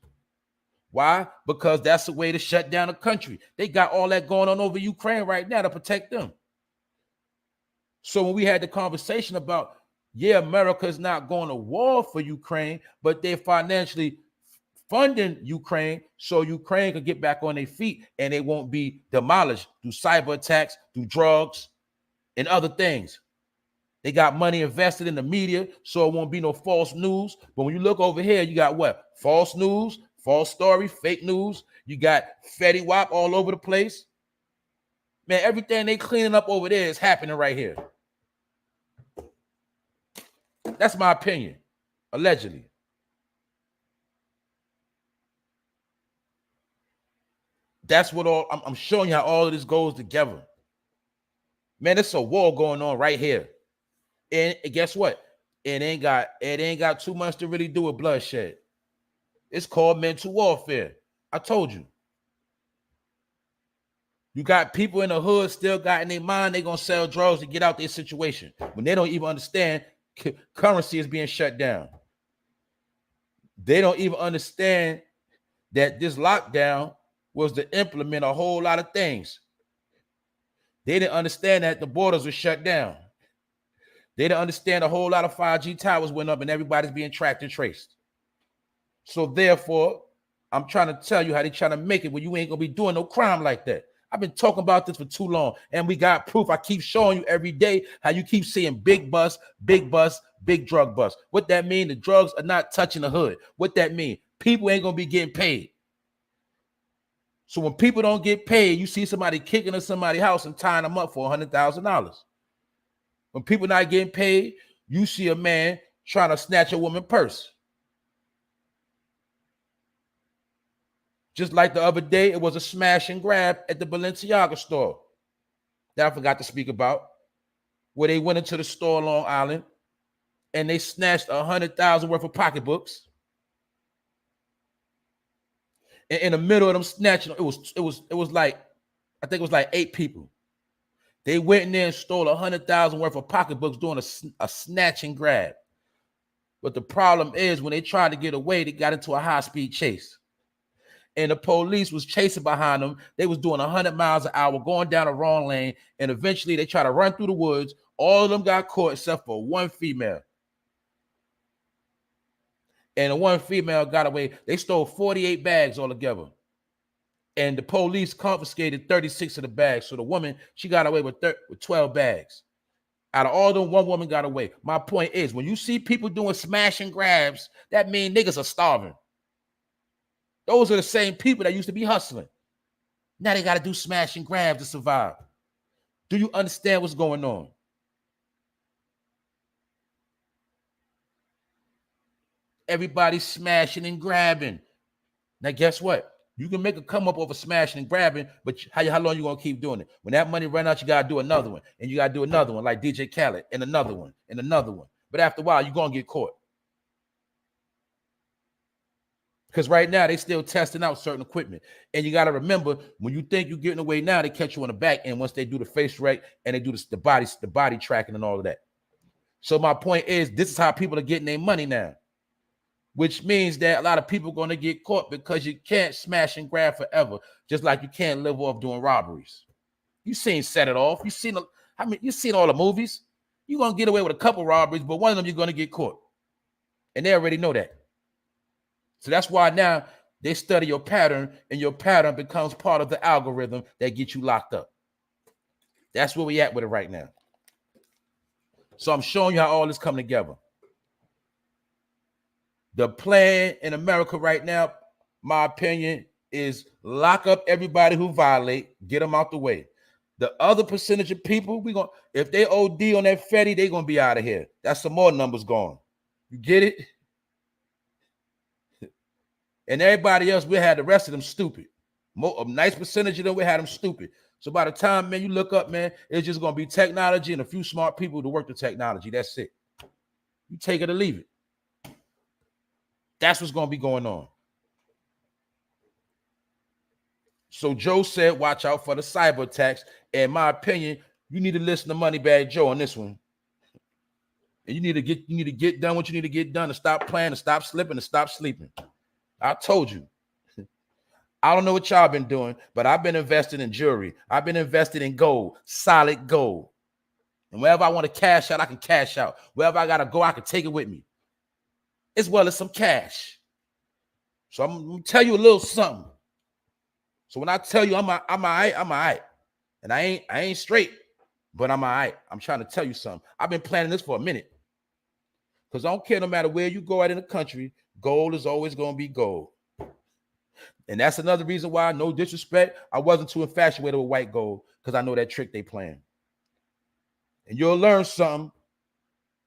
Why? Because that's the way to shut down a country. They got all that going on over Ukraine right now to protect them. So when we had the conversation about, yeah, America is not going to war for Ukraine, but they're financially funding Ukraine so Ukraine can get back on their feet and they won't be demolished through cyber attacks, through drugs, and other things. They got money invested in the media, so it won't be no false news. But when you look over here, you got what? False news, false story, fake news. You got Fetty Wap all over the place. Man, everything they cleaning up over there is happening right here. That's my opinion, allegedly. That's what I'm showing you how all of this goes together. Man, there's a war going on right here. And guess what? It ain't got too much to really do with bloodshed. It's called mental warfare. I told you. You got people in the hood still got in their mind they're going to sell drugs to get out their situation when they don't even understand currency is being shut down. They don't even understand that this lockdown was to implement a whole lot of things. They didn't understand that the borders were shut down. They didn't understand a whole lot of 5G towers went up and everybody's being tracked and traced. So therefore, I'm trying to tell you how they trying to make it where you ain't going to be doing no crime like that. I've been talking about this for too long, and we got proof. I keep showing you every day how you keep seeing big bust, big drug bust. What that mean? The drugs are not touching the hood. What that mean? People ain't going to be getting paid. So when people don't get paid, you see somebody kicking in somebody's house and tying them up for $100,000. When people not getting paid, you see a man trying to snatch a woman's purse. Just like the other day, it was a smash and grab at the Balenciaga store that I forgot to speak about, where they went into the store on Long Island and they snatched $100,000 worth of pocketbooks. And in the middle of them snatching, it was like, I think it was like 8 people. They went in there and stole $100,000 worth of pocketbooks doing a snatch and grab. But the problem is when they tried to get away, they got into a high-speed chase. And the police was chasing behind them. They was doing 100 miles an hour, going down the wrong lane. And eventually they tried to run through the woods All of them got caught except for one female. And the one female got away. They stole 48 bags altogether. And the police confiscated 36 of the bags. So the woman, she got away with 12 bags. Out of all them, one woman got away. My point is, when you see people doing smash and grabs, that means niggas are starving. Those are the same people that used to be hustling. Now they got to do smash and grab to survive. Do you understand what's going on? Everybody's smashing and grabbing. Now, guess what? You can make a come up over smashing and grabbing, but how long you going to keep doing it? When that money run out, you got to do another one. And you got to do another one like DJ Khaled, and another one, and another one. But after a while, you're going to get caught. Because right now, they still testing out certain equipment. And you got to remember, when you think you're getting away now, they catch you on the back end once they do the face rec and they do the body tracking and all of that. So my point is, this is how people are getting their money now. Which means that a lot of people are going to get caught because you can't smash and grab forever, just like you can't live off doing robberies. You seen Set It Off. You seen all the movies. You're going to get away with a couple robberies, but one of them you're going to get caught. And they already know that. So that's why now they study your pattern, and your pattern becomes part of the algorithm that gets you locked up. That's where we at with it right now. So I'm showing you how all this come together. The plan in America right now, my opinion, is lock up everybody who violate, get them out the way. The other percentage of people, if they OD on that Fetty, they're going to be out of here. That's some more numbers gone. You get it? And everybody else, we had the rest of them stupid. A nice percentage of them, we had them stupid. So by the time, man, you look up, man, it's just going to be technology and a few smart people to work the technology. That's it. You take it or leave it. That's what's going to be going on. So Joe said, watch out for the cyber attacks. In my opinion, you need to listen to Moneybag Joe on this one. And you need to get done what you need to get done, to stop playing, to stop slipping, to stop sleeping. I told you. I don't know what y'all been doing, but I've been invested in jewelry. I've been invested in gold, solid gold. And wherever I want to cash out, I can cash out. Wherever I got to go, I can take it with me, as well as some cash. So I'm going to tell you a little something. So when I tell you I'm all right. And I ain't straight, but I'm all right. I'm trying to tell you something. I've been planning this for a minute. Because I don't care, no matter where you go out in the country, gold is always going to be gold. And that's another reason why, no disrespect, I wasn't too infatuated with white gold, because I know that trick they playing. And you'll learn something.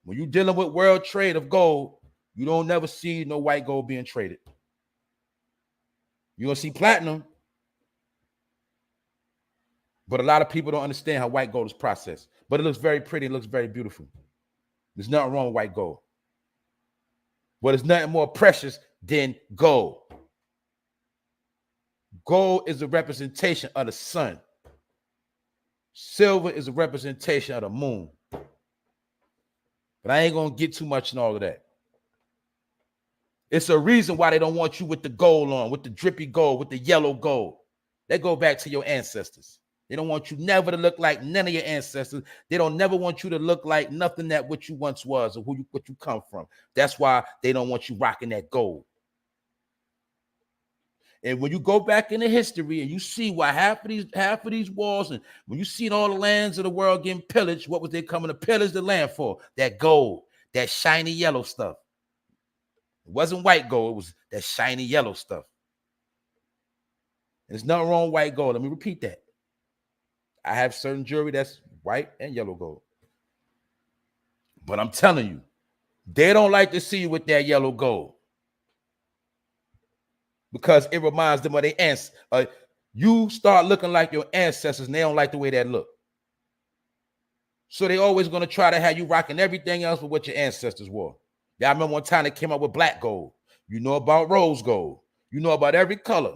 When you're dealing with world trade of gold, you don't never see no white gold being traded. You're going to see platinum. But a lot of people don't understand how white gold is processed. But it looks very pretty. It looks very beautiful. There's nothing wrong with white gold. But there's nothing more precious than gold. Gold is a representation of the sun. Silver is a representation of the moon. But I ain't going to get too much in all of that. It's a reason why they don't want you with the gold on, with the drippy gold, with the yellow gold. They go back to your ancestors. They don't want you never to look like none of your ancestors. They don't never want you to look like nothing that what you once was or what you come from. That's why they don't want you rocking that gold. And when you go back into history and you see why half of these wars, and when you see all the lands of the world getting pillaged, what was they coming to pillage the land for? That gold, that shiny yellow stuff. It wasn't white gold, it was that shiny yellow stuff. And there's nothing wrong with white gold. Let me repeat that. I have certain jewelry that's white and yellow gold. But I'm telling you, they don't like to see you with that yellow gold, because it reminds them of their ancestors. You start looking like your ancestors, and they don't like the way that look. So they always going to try to have you rocking everything else with what your ancestors wore. Yeah, I remember one time they came up with black gold. You know about rose gold. You know about every color.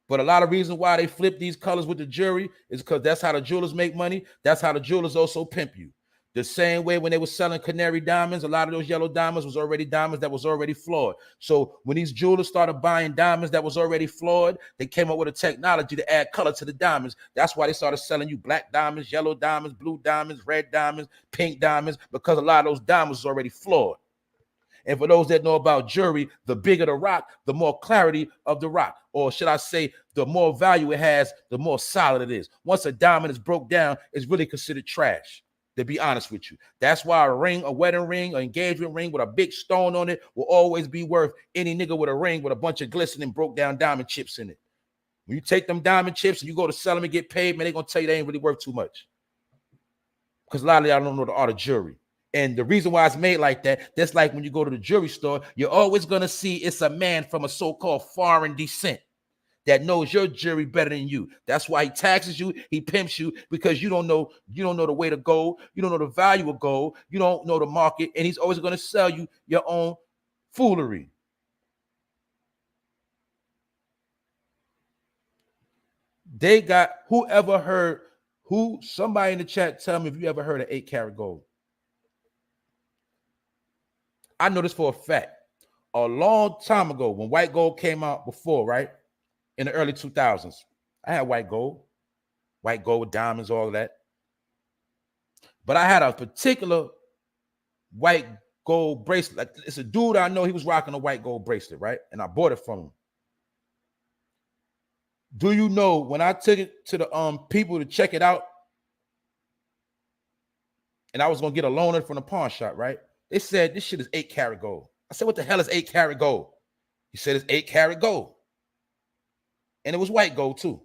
But a lot of reasons why they flip these colors with the jewelry is because that's how the jewelers make money. That's how the jewelers also pimp you. The same way when they were selling canary diamonds, a lot of those yellow diamonds was already diamonds that was already flawed. So when these jewelers started buying diamonds that was already flawed, they came up with a technology to add color to the diamonds. That's why they started selling you black diamonds, yellow diamonds, blue diamonds, red diamonds, pink diamonds, because a lot of those diamonds was already flawed. And for those that know about jewelry, the bigger the rock, the more clarity of the rock. Or should I say, the more value it has, the more solid it is. Once a diamond is broke down, it's really considered trash, to be honest with you. That's why a ring, a wedding ring, an engagement ring with a big stone on it will always be worth any nigga with a ring with a bunch of glistening broke down diamond chips in it. When you take them diamond chips and you go to sell them and get paid, man, they're going to tell you they ain't really worth too much. Because a lot of y'all don't know the art of jewelry. And the reason why it's made like that, that's like when you go to the jewelry store, you're always going to see it's a man from a so-called foreign descent that knows your jewelry better than you. That's why he taxes you, he pimps you, because you don't know the way to gold, you don't know the value of gold, you don't know the market, and he's always going to sell you your own foolery. They got somebody in the chat tell me if you ever heard of 8-karat gold. I know this for a fact. A long time ago, when white gold came out before, right? In the early 2000s, I had white gold with diamonds, all of that. But I had a particular white gold bracelet. Like, it's a dude I know, he was rocking a white gold bracelet, right? And I bought it from him. Do you know when I took it to the people to check it out, and I was gonna get a loaner from the pawn shop, right? They said this shit is 8-karat gold. I said, what the hell is 8-karat gold? He said it's 8-karat gold. And it was white gold too.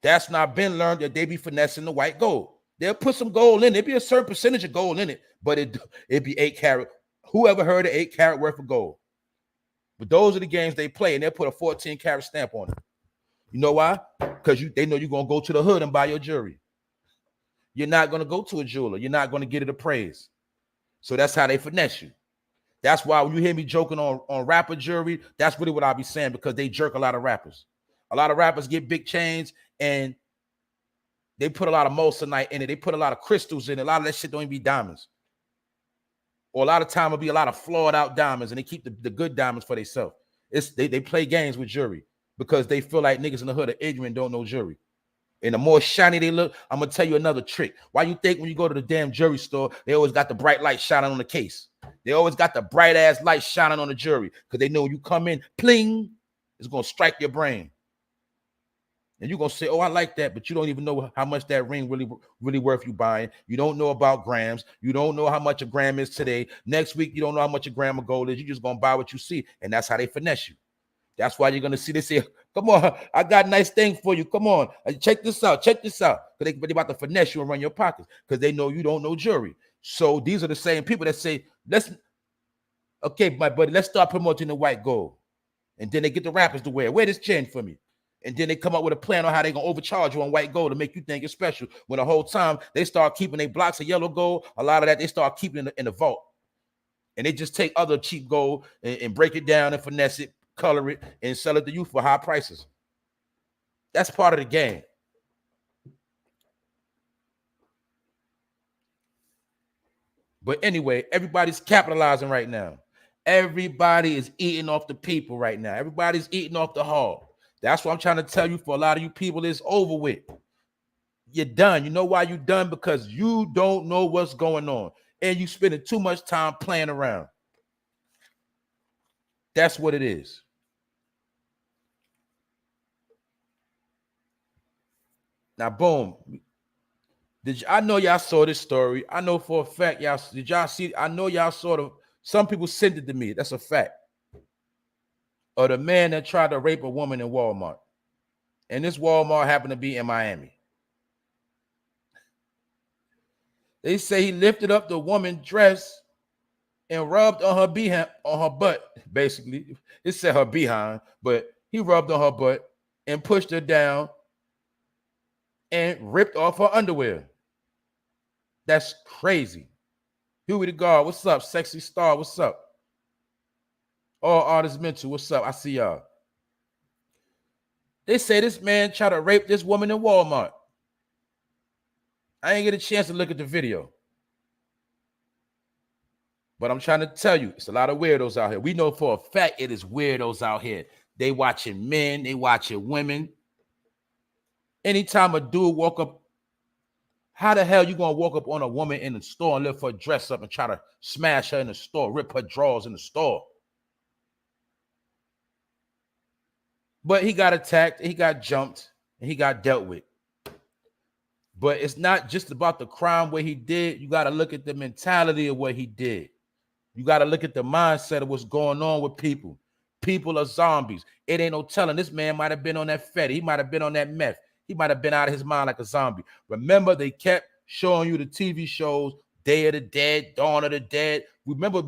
That's not been learned that they be finessing the white gold. They'll put some gold in it. There'll be a certain percentage of gold in it, but it'd be 8-karat. Whoever heard of 8-karat worth of gold? But those are the games they play, and they'll put a 14-karat stamp on it. You know why? Because they know you're going to go to the hood and buy your jewelry. You're not going to go to a jeweler. You're not going to get it appraised. So that's how they finesse you. That's why when you hear me joking on rapper jewelry, that's really what I'll be saying, because they jerk a lot of rappers. A lot of rappers get big chains and they put a lot of moissanite in it. They put a lot of crystals in it. A lot of that shit don't even be diamonds. Or a lot of time it'll be a lot of flawed out diamonds, and they keep the good diamonds for themselves. They play games with jewelry because they feel like niggas in the hood are ignorant, don't know jewelry. And the more shiny they look, I'm going to tell you another trick. Why you think when you go to the damn jewelry store, they always got the bright light shining on the case? They always got the bright ass light shining on the jewelry because they know when you come in, pling, it's going to strike your brain. And you're going to say, oh, I like that, but you don't even know how much that ring really worth you buying. You don't know about grams. You don't know how much a gram is today. Next week, you don't know how much a gram of gold is. You're just going to buy what you see. And that's how they finesse you. That's why you're going to see, they say, come on, I got a nice thing for you. Come on, check this out. Check this out. Because they're about to finesse you and run your pockets because they know you don't know jewelry. So these are the same people that say, okay, my buddy, let's start promoting the white gold. And then they get the rappers to wear this chain for me. And then they come up with a plan on how they're going to overcharge you on white gold to make you think it's special. When the whole time they start keeping their blocks of yellow gold, a lot of that they start keeping in the vault. And they just take other cheap gold and break it down and finesse it, color it, and sell it to you for high prices. That's part of the game. But anyway, everybody's capitalizing right now. Everybody is eating off the people right now. Everybody's eating off the hog. That's what I'm trying to tell you. For a lot of you people, it's over with. You're done. You know why you're done? Because you don't know what's going on. And you spending too much time playing around. That's what it is. Now, boom. I know y'all saw this story. I know for a fact did y'all see? I know y'all sort of. Some people sent it to me. That's a fact. Or the man that tried to rape a woman in Walmart, and this Walmart happened to be in Miami. They say he lifted up the woman's dress and rubbed on her butt. Basically, it said her behind, but he rubbed on her butt and pushed her down and ripped off her underwear. That's crazy. Huey the God, what's up? Sexy Star, what's up? All Artists Mental, what's up? I see y'all. They say this man tried to rape this woman in Walmart. I ain't get a chance to look at the video. But I'm trying to tell you, it's a lot of weirdos out here. We know for a fact it is weirdos out here. They watching men, they watching women. Anytime a dude walk up, how the hell you gonna walk up on a woman in the store and lift her dress up and try to smash her in the store, rip her drawers in the store? But he got attacked, he got jumped, and he got dealt with. But it's not just about the crime what he did. You got to look at the mentality of what he did. You got to look at the mindset of what's going on with people. People are zombies. It ain't no telling. This man might have been on that fetty. He might have been on that meth. He might have been out of his mind like a zombie. Remember, they kept showing you the TV shows, Day of the Dead, Dawn of the Dead. Remember,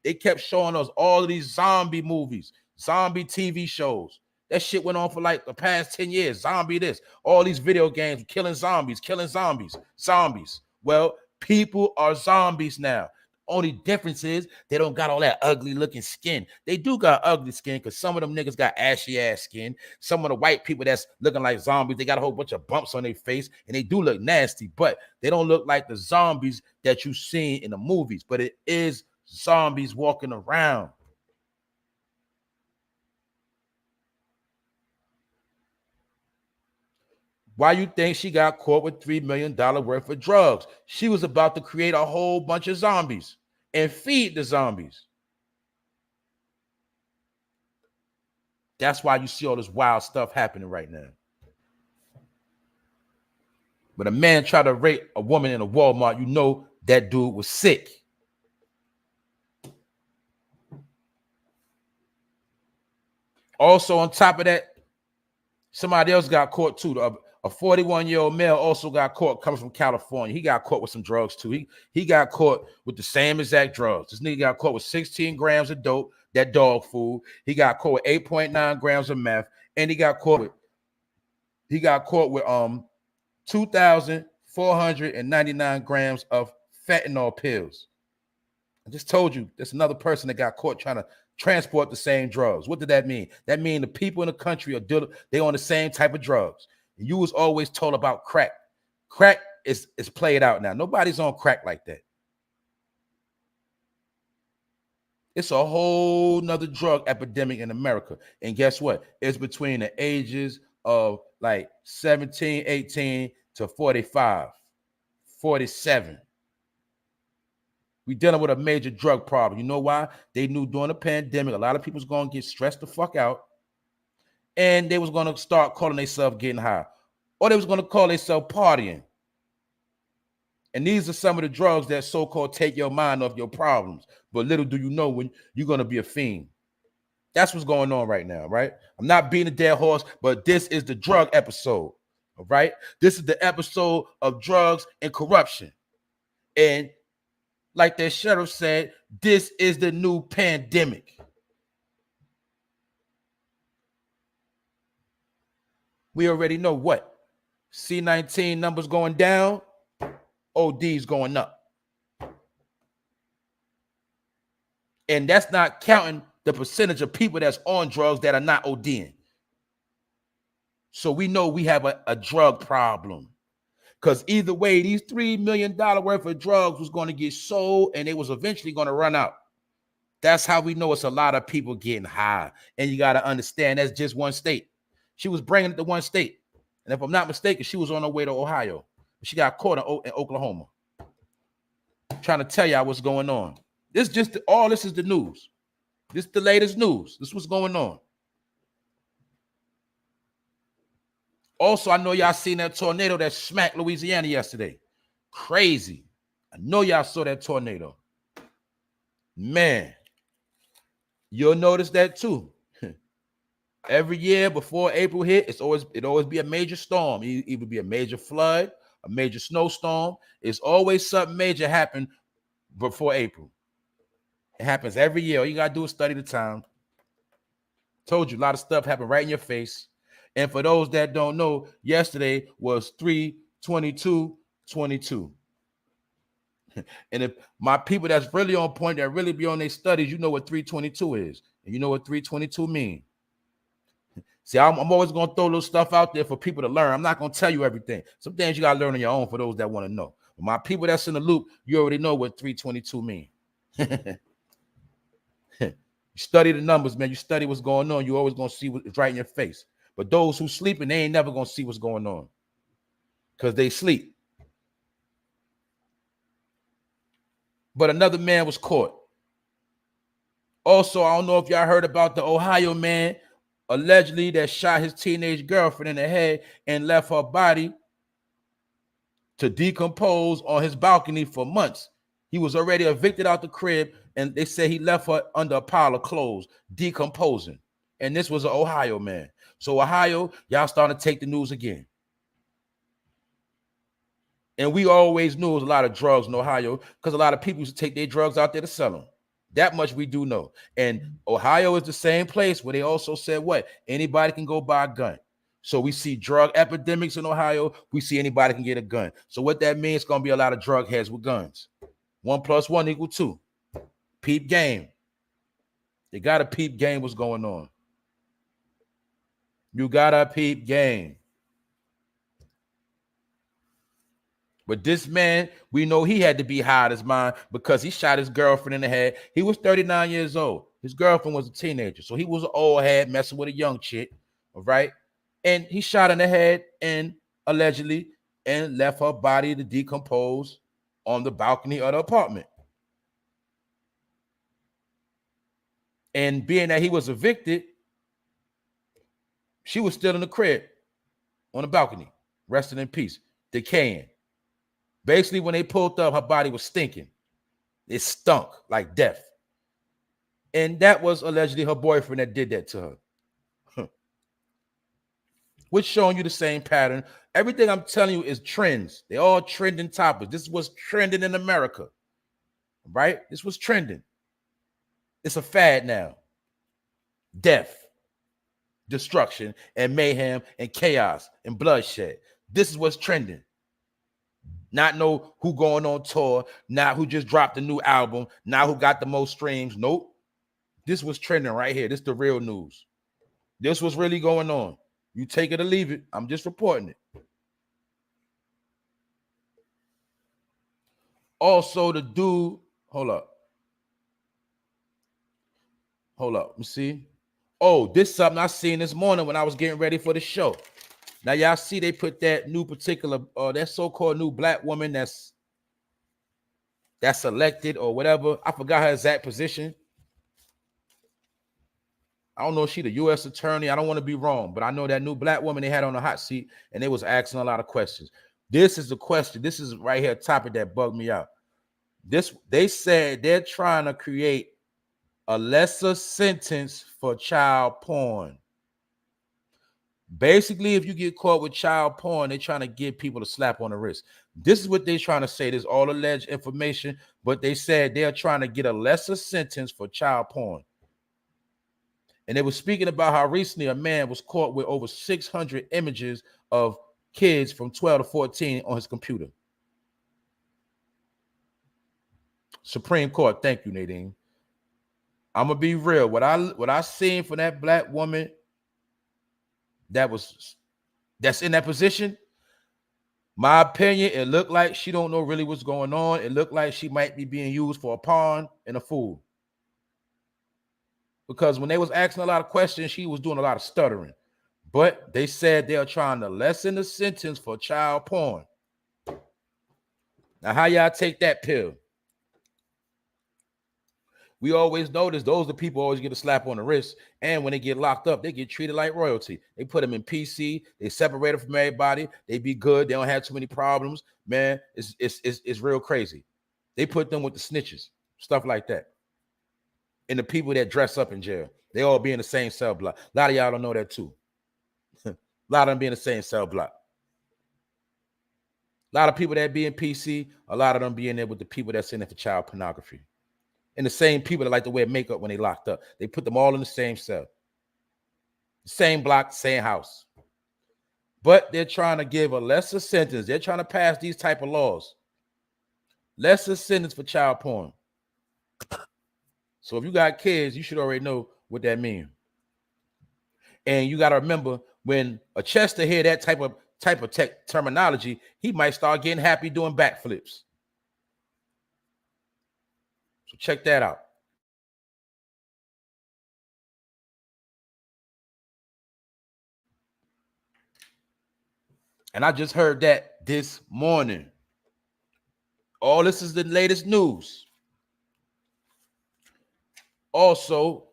they kept showing us all of these zombie movies, zombie TV shows. That shit went on for like the past 10 years. Zombie this. All these video games, killing zombies, zombies. Well, people are zombies now. Only difference is they don't got all that ugly looking skin. They do got ugly skin because some of them niggas got ashy ass skin. Some of the white people that's looking like zombies, they got a whole bunch of bumps on their face and they do look nasty, but they don't look like the zombies that you seen in the movies. But it is zombies walking around. Why you think she got caught with $3 million worth of drugs? She was about to create a whole bunch of zombies and feed the zombies. That's why you see all this wild stuff happening right now. But a man tried to rape a woman in a Walmart, you know that dude was sick. Also, on top of that, somebody else got caught too. A 41-year-old male also got caught coming from California. He got caught with some drugs too. He got caught with the same exact drugs. This nigga got caught with 16 grams of dope, that dog food. He got caught with 8.9 grams of meth, and he got caught with 2,499 grams of fentanyl pills. I just told you there's another person that got caught trying to transport the same drugs. What did that mean? That means the people in the country are they on the same type of drugs. And you was always told about crack. Crack is played out now. Nobody's on crack like that. It's a whole nother drug epidemic in America. And guess what? It's between the ages of like 17, 18 to 45, 47. We dealing with a major drug problem. You know why? They knew during the pandemic, a lot of people was going to get stressed the fuck out. And they was going to start calling themselves getting high. Or they was going to call themselves partying. And these are some of the drugs that so-called take your mind off your problems. But little do you know when you're going to be a fiend. That's what's going on right now, right? I'm not beating a dead horse, but this is the drug episode, all right? This is the episode of drugs and corruption. And like the sheriff said, this is the new pandemic. We already know what? C19 numbers going down, ODs going up. And that's not counting the percentage of people that's on drugs that are not ODing. So we know we have a drug problem. Because either way, these $3 million worth of drugs was going to get sold and it was eventually going to run out. That's how we know it's a lot of people getting high. And you got to understand that's just one state. She was bringing it to one state. And if I'm not mistaken, she was on her way to Ohio. She got caught in Oklahoma. I'm trying to tell y'all what's going on. This is the news. This is the latest news. This is what's going on. Also, I know y'all seen that tornado that smacked Louisiana yesterday. Crazy. I know y'all saw that tornado. Man, you'll notice that too. Every year before April hit, it always be a major storm. It would be a major flood, a major snowstorm. It's always something major happen before April. It happens every year. All you gotta do is study the time. Told you a lot of stuff happened right in your face. And for those that don't know, yesterday was 3/22/22. And if my people that's really on point, that really be on their studies, you know what 3/22 is. And you know what 3/22 mean. See, I'm always going to throw little stuff out there for people to learn. I'm not going to tell you everything. Some things you got to learn on your own for those that want to know. But my people that's in the loop, you already know what 3/22 mean. You study the numbers, man. You study what's going on. You always gonna see what's right in your face. But those who sleeping, they ain't never gonna see what's going on because they sleep. But another man was caught. Also, I don't know if y'all heard about the Ohio man allegedly that shot his teenage girlfriend in the head and left her body to decompose on his balcony for months. He was already evicted out the crib, and they said he left her under a pile of clothes, decomposing. And this was an Ohio man. So Ohio, y'all starting to take the news again. And we always knew there was a lot of drugs in Ohio because a lot of people used to take their drugs out there to sell them. That much we do know. And Ohio is the same place where they also said what? Anybody can go buy a gun. So we see drug epidemics in Ohio. We see anybody can get a gun. So what that means, it's going to be a lot of drug heads with guns. 1 + 1 = 2. Peep game. You got to peep game what's going on. You got to peep game. But this man, we know he had to be high out his mind because he shot his girlfriend in the head. He was 39 years old. His girlfriend was a teenager. So he was an old head messing with a young chick. All right. And he shot in the head and allegedly and left her body to decompose on the balcony of the apartment. And being that he was evicted, she was still in the crib on the balcony, resting in peace, decaying. Basically, when they pulled up, her body was stinking. It stunk like death. And that was allegedly her boyfriend that did that to her. Which showing you the same pattern. Everything I'm telling you is trends. They all trending topics. This was trending in America, right? This was trending. It's a fad now. Death, destruction, and mayhem, and chaos, and bloodshed. This is what's trending. Not know who going on tour, not who just dropped a new album, not who got the most streams. Nope. This was trending right here. This is the real news. This was really going on. You take it or leave it. I'm just reporting it. Also, the dude, hold up. Let me see. Oh, this is something I seen this morning when I was getting ready for the show. Now, y'all see they put that new particular, that so-called new black woman that's elected or whatever. I forgot her exact position. I don't know if she's the U.S. attorney. I don't want to be wrong, but I know that new black woman they had on the hot seat, and they was asking a lot of questions. This is the question. This is right here, topic that bugged me out. They said they're trying to create a lesser sentence for child porn. Basically, if you get caught with child porn, they're trying to give people a slap on the wrist. This is what they're trying to say. This is all alleged information, but they said they're trying to get a lesser sentence for child porn. And they were speaking about how recently a man was caught with over 600 images of kids from 12 to 14 on his computer. Supreme Court, thank you, Nadine. I'm gonna be real. What I seen from that black woman that's in that position, my opinion, it looked like she don't know really what's going on. It looked like she might be being used for a pawn and a fool. Because when they was asking a lot of questions, she was doing a lot of stuttering. But they said they are trying to lessen the sentence for child porn. Now, how y'all take that pill? We always notice those are the people who always get a slap on the wrist. And when they get locked up, they get treated like royalty. They put them in PC. They separate them from everybody. They be good. They don't have too many problems. Man, it's real crazy. They put them with the snitches, stuff like that. And the people that dress up in jail, they all be in the same cell block. A lot of y'all don't know that too. A lot of them be in the same cell block. A lot of people that be in PC, a lot of them be in there with the people that's in there for child pornography. And the same people that like to wear makeup when they locked up. They put them all in the same cell. Same block, same house. But they're trying to give a lesser sentence. They're trying to pass these type of laws. Lesser sentence for child porn. So if you got kids, you should already know what that means. And you got to remember, when a Chester hear that type of tech terminology, he might start getting happy doing backflips. So check that out. And I just heard that this morning. All this is the latest news. Also,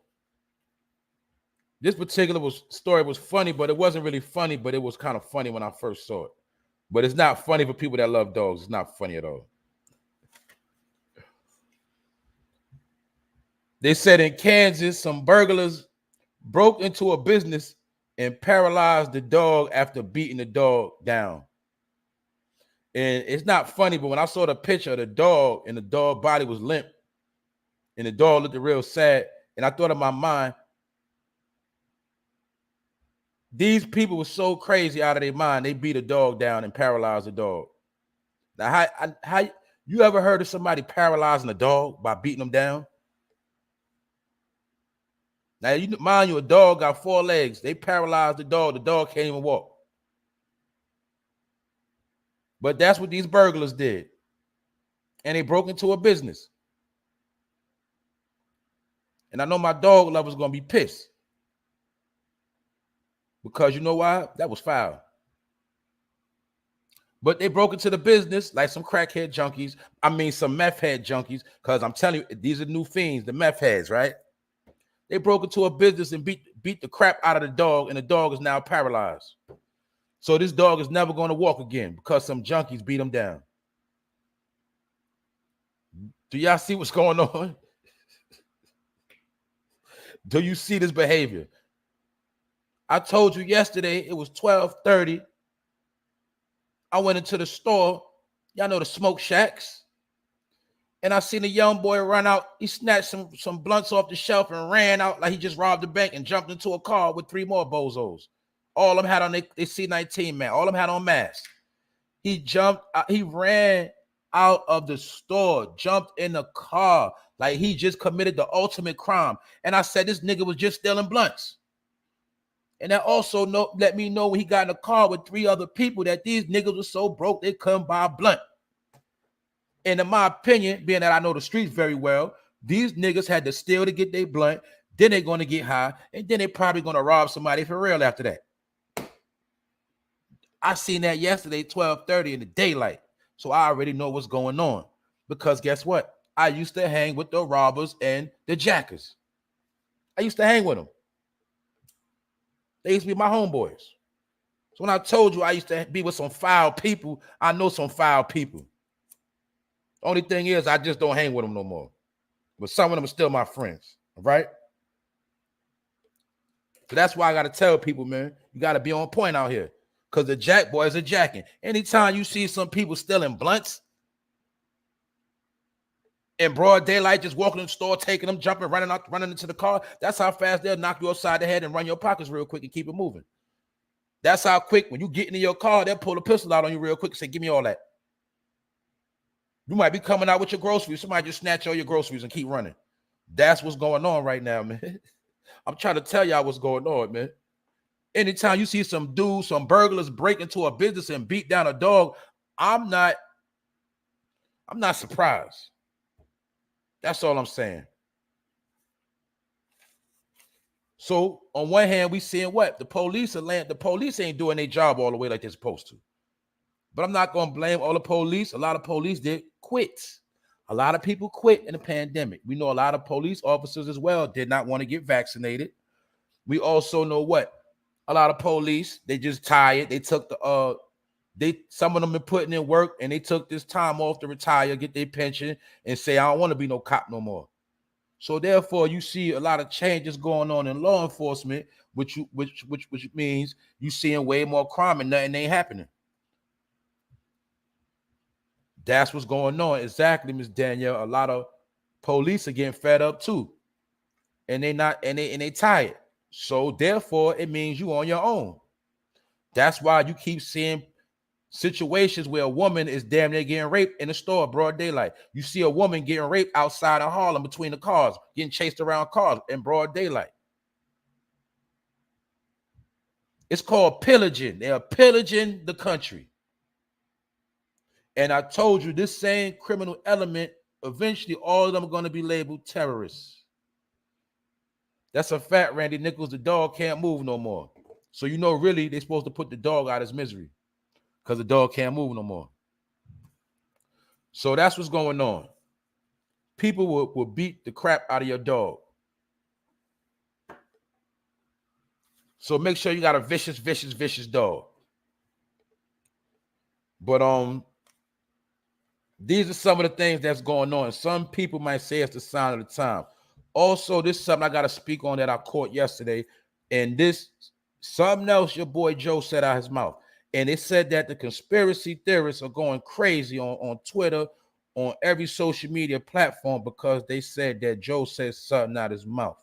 this particular story was funny, but it wasn't really funny, but it was kind of funny when I first saw it. But it's not funny for people that love dogs. It's not funny at all. They said in Kansas, some burglars broke into a business and paralyzed the dog after beating the dog down. And it's not funny, but when I saw the picture of the dog and the dog body was limp and the dog looked real sad, and I thought in my mind, these people were so crazy out of their mind, they beat a dog down and paralyzed the dog. Now, how you ever heard of somebody paralyzing a dog by beating them down? Now, you mind you, a dog got 4 legs. They paralyzed the dog. The dog can't even walk. But that's what these burglars did. And they broke into a business. And I know my dog lover's going to be pissed. Because you know why? That was foul. But they broke into the business like some crackhead junkies. I mean, some meth head junkies. Because I'm telling you, these are new fiends, the meth heads, right? They broke into a business and beat the crap out of the dog, and the dog is now paralyzed. So this dog is never going to walk again because some junkies beat him down. Do y'all see what's going on? Do you see this behavior? I told you yesterday it was 12:30. I went into the store. Y'all know the smoke shacks. And I seen a young boy run out. He snatched some blunts off the shelf and ran out like he just robbed a bank and jumped into a car with 3 more bozos. All of them had on their C-19, man. All of them had on masks. He ran out of the store, jumped in the car like he just committed the ultimate crime. And I said, this nigga was just stealing blunts. And that also let me know when he got in a car with 3 other people that these niggas were so broke they couldn't buy a blunt. And in my opinion, being that I know the streets very well, these niggas had to steal to get their blunt, then they're going to get high, and then they're probably going to rob somebody for real after that. I seen that yesterday, 12:30 in the daylight. So I already know what's going on. Because guess what? I used to hang with the robbers and the jackers. I used to hang with them. They used to be my homeboys. So when I told you I used to be with some foul people, I know some foul people. The only thing is I just don't hang with them no more. But some of them are still my friends, right? So that's why I got to tell people, man, you got to be on point out here. Because the jack boys are jacking. Anytime you see some people stealing blunts in broad daylight, just walking in the store, taking them, jumping, running into the car, that's how fast they'll knock you upside the head and run your pockets real quick and keep it moving. That's how quick, when you get into your car, they'll pull a pistol out on you real quick and say, give me all that. You might be coming out with your groceries. Somebody just snatch all your groceries and keep running. That's what's going on right now, man. I'm trying to tell y'all what's going on, man. Anytime you see some dudes, some burglars break into a business and beat down a dog, I'm not surprised. That's all I'm saying. So on one hand, we seeing what? The police ain't doing their job all the way like they're supposed to. But I'm not going to blame all the police. A lot of police did quit. A lot of people quit in the pandemic. We know a lot of police officers as well did not want to get vaccinated. We also know what? A lot of police, they just tired. They took some of them been putting in work and they took this time off to retire, get their pension, and say, I don't want to be no cop no more. So therefore, you see a lot of changes going on in law enforcement, which means you seeing way more crime and nothing ain't happening. That's what's going on. Exactly, Miss Danielle. A lot of police are getting fed up too. And they tired. So therefore, it means you on your own. That's why you keep seeing situations where a woman is damn near getting raped in the store, broad daylight. You see a woman getting raped outside of Harlem between the cars, getting chased around cars in broad daylight. It's called pillaging. They are pillaging the country. And I told you this same criminal element eventually all of them are going to be labeled terrorists. That's a fact, Randy Nichols. The dog can't move no more. So you know, really, they're supposed to put the dog out of his misery because the dog can't move no more. So that's what's going on. People will beat the crap out of your dog. So make sure you got a vicious, vicious, vicious dog. But these are some of the things that's going on. Some people might say it's the sign of the time. Also, this is something I got to speak on that I caught yesterday. And this, something else your boy Joe said out his mouth. And it said that the conspiracy theorists are going crazy on Twitter, on every social media platform, because they said that Joe said something out his mouth.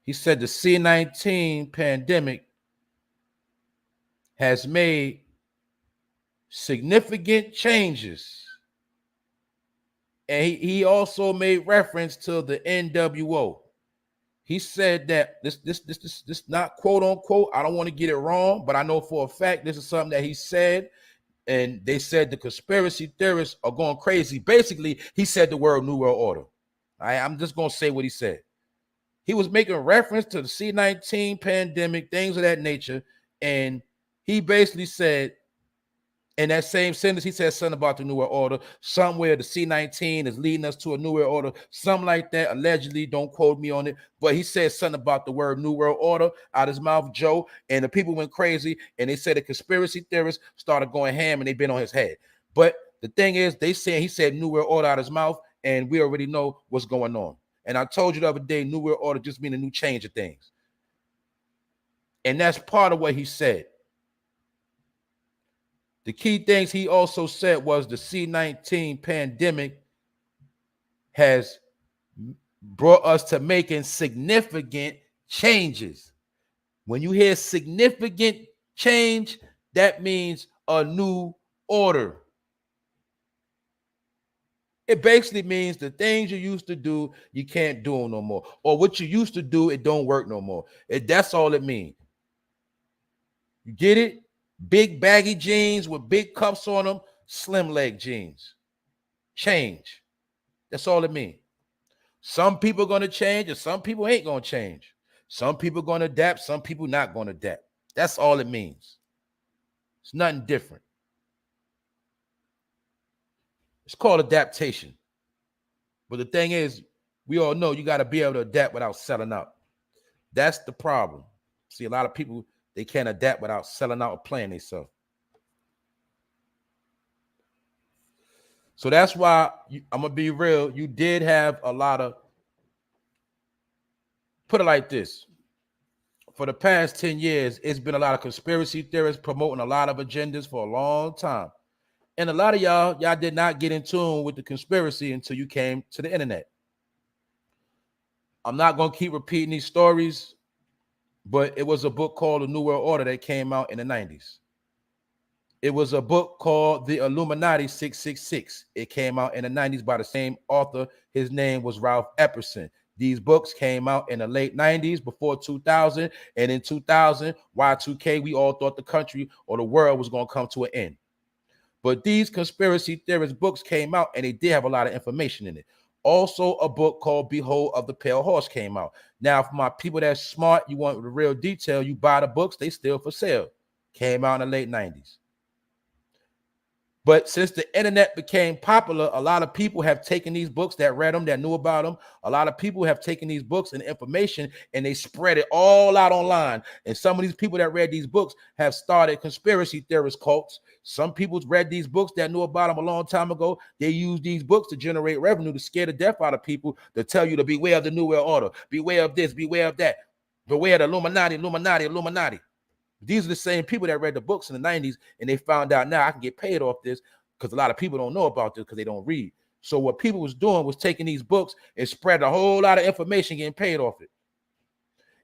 He said the C-19 pandemic has made significant changes. And he also made reference to the NWO. He said that this not quote unquote, I don't want to get it wrong, but I know for a fact this is something that he said. And they said the conspiracy theorists are going crazy. Basically, he said the word New World Order. I'm just going to say what he said. He was making reference to the C-19 pandemic, things of that nature. And he basically said, in that same sentence, he said something about the New World Order, somewhere the C-19 is leading us to a New World Order, something like that, allegedly, don't quote me on it, but he said something about the word New World Order out his mouth, Joe, and the people went crazy, and they said the conspiracy theorists started going ham, and they've been on his head. But the thing is, he said New World Order out his mouth, and we already know what's going on. And I told you the other day, New World Order just means a new change of things. And that's part of what he said. The key things he also said was the C-19 pandemic has brought us to making significant changes. When you hear significant change, that means a new order. It basically means the things you used to do, you can't do them no more. Or what you used to do, it don't work no more. That's all it means. You get it? Big baggy jeans with big cuffs on them, slim leg jeans. Change. That's all it means. Some people are going to change and some people ain't going to change. Some people are going to adapt, some people not going to adapt. That's all it means. It's nothing different. It's called adaptation. But the thing is, we all know you got to be able to adapt without selling out. That's the problem. See, a lot of people, they can't adapt without selling out or playing themselves. So that's why I'm going to be real. You did have a lot of, put it like this. For the past 10 years, it's been a lot of conspiracy theorists promoting a lot of agendas for a long time. And a lot of y'all did not get in tune with the conspiracy until you came to the internet. I'm not going to keep repeating these stories, but it was a book called The New World Order that came out in the 90s. It was a book called The Illuminati 666. It came out in the 90s by the same author. His name was Ralph Epperson. These books came out in the late 90s, before 2000. And in 2000, Y2K, we all thought the country or the world was going to come to an end. But these conspiracy theorist books came out, and they did have a lot of information in it. Also, a book called Behold of the Pale Horse came out. Now, for my people that's smart, you want the real detail, you buy the books, they still for sale. Came out in the late 90s. But since the internet became popular, a lot of people have taken these books that read them, that knew about them. A lot of people have taken these books and information and they spread it all out online. And some of these people that read these books have started conspiracy theorist cults. Some people read these books that knew about them a long time ago. They use these books to generate revenue, to scare the death out of people, to tell you to beware of the New World Order, beware of this, beware of that, beware of the Illuminati, Illuminati, Illuminati. These are the same people that read the books in the 90s, and they found out now I can get paid off this, because a lot of people don't know about this because they don't read. So what people was doing was taking these books and spread a whole lot of information, getting paid off it.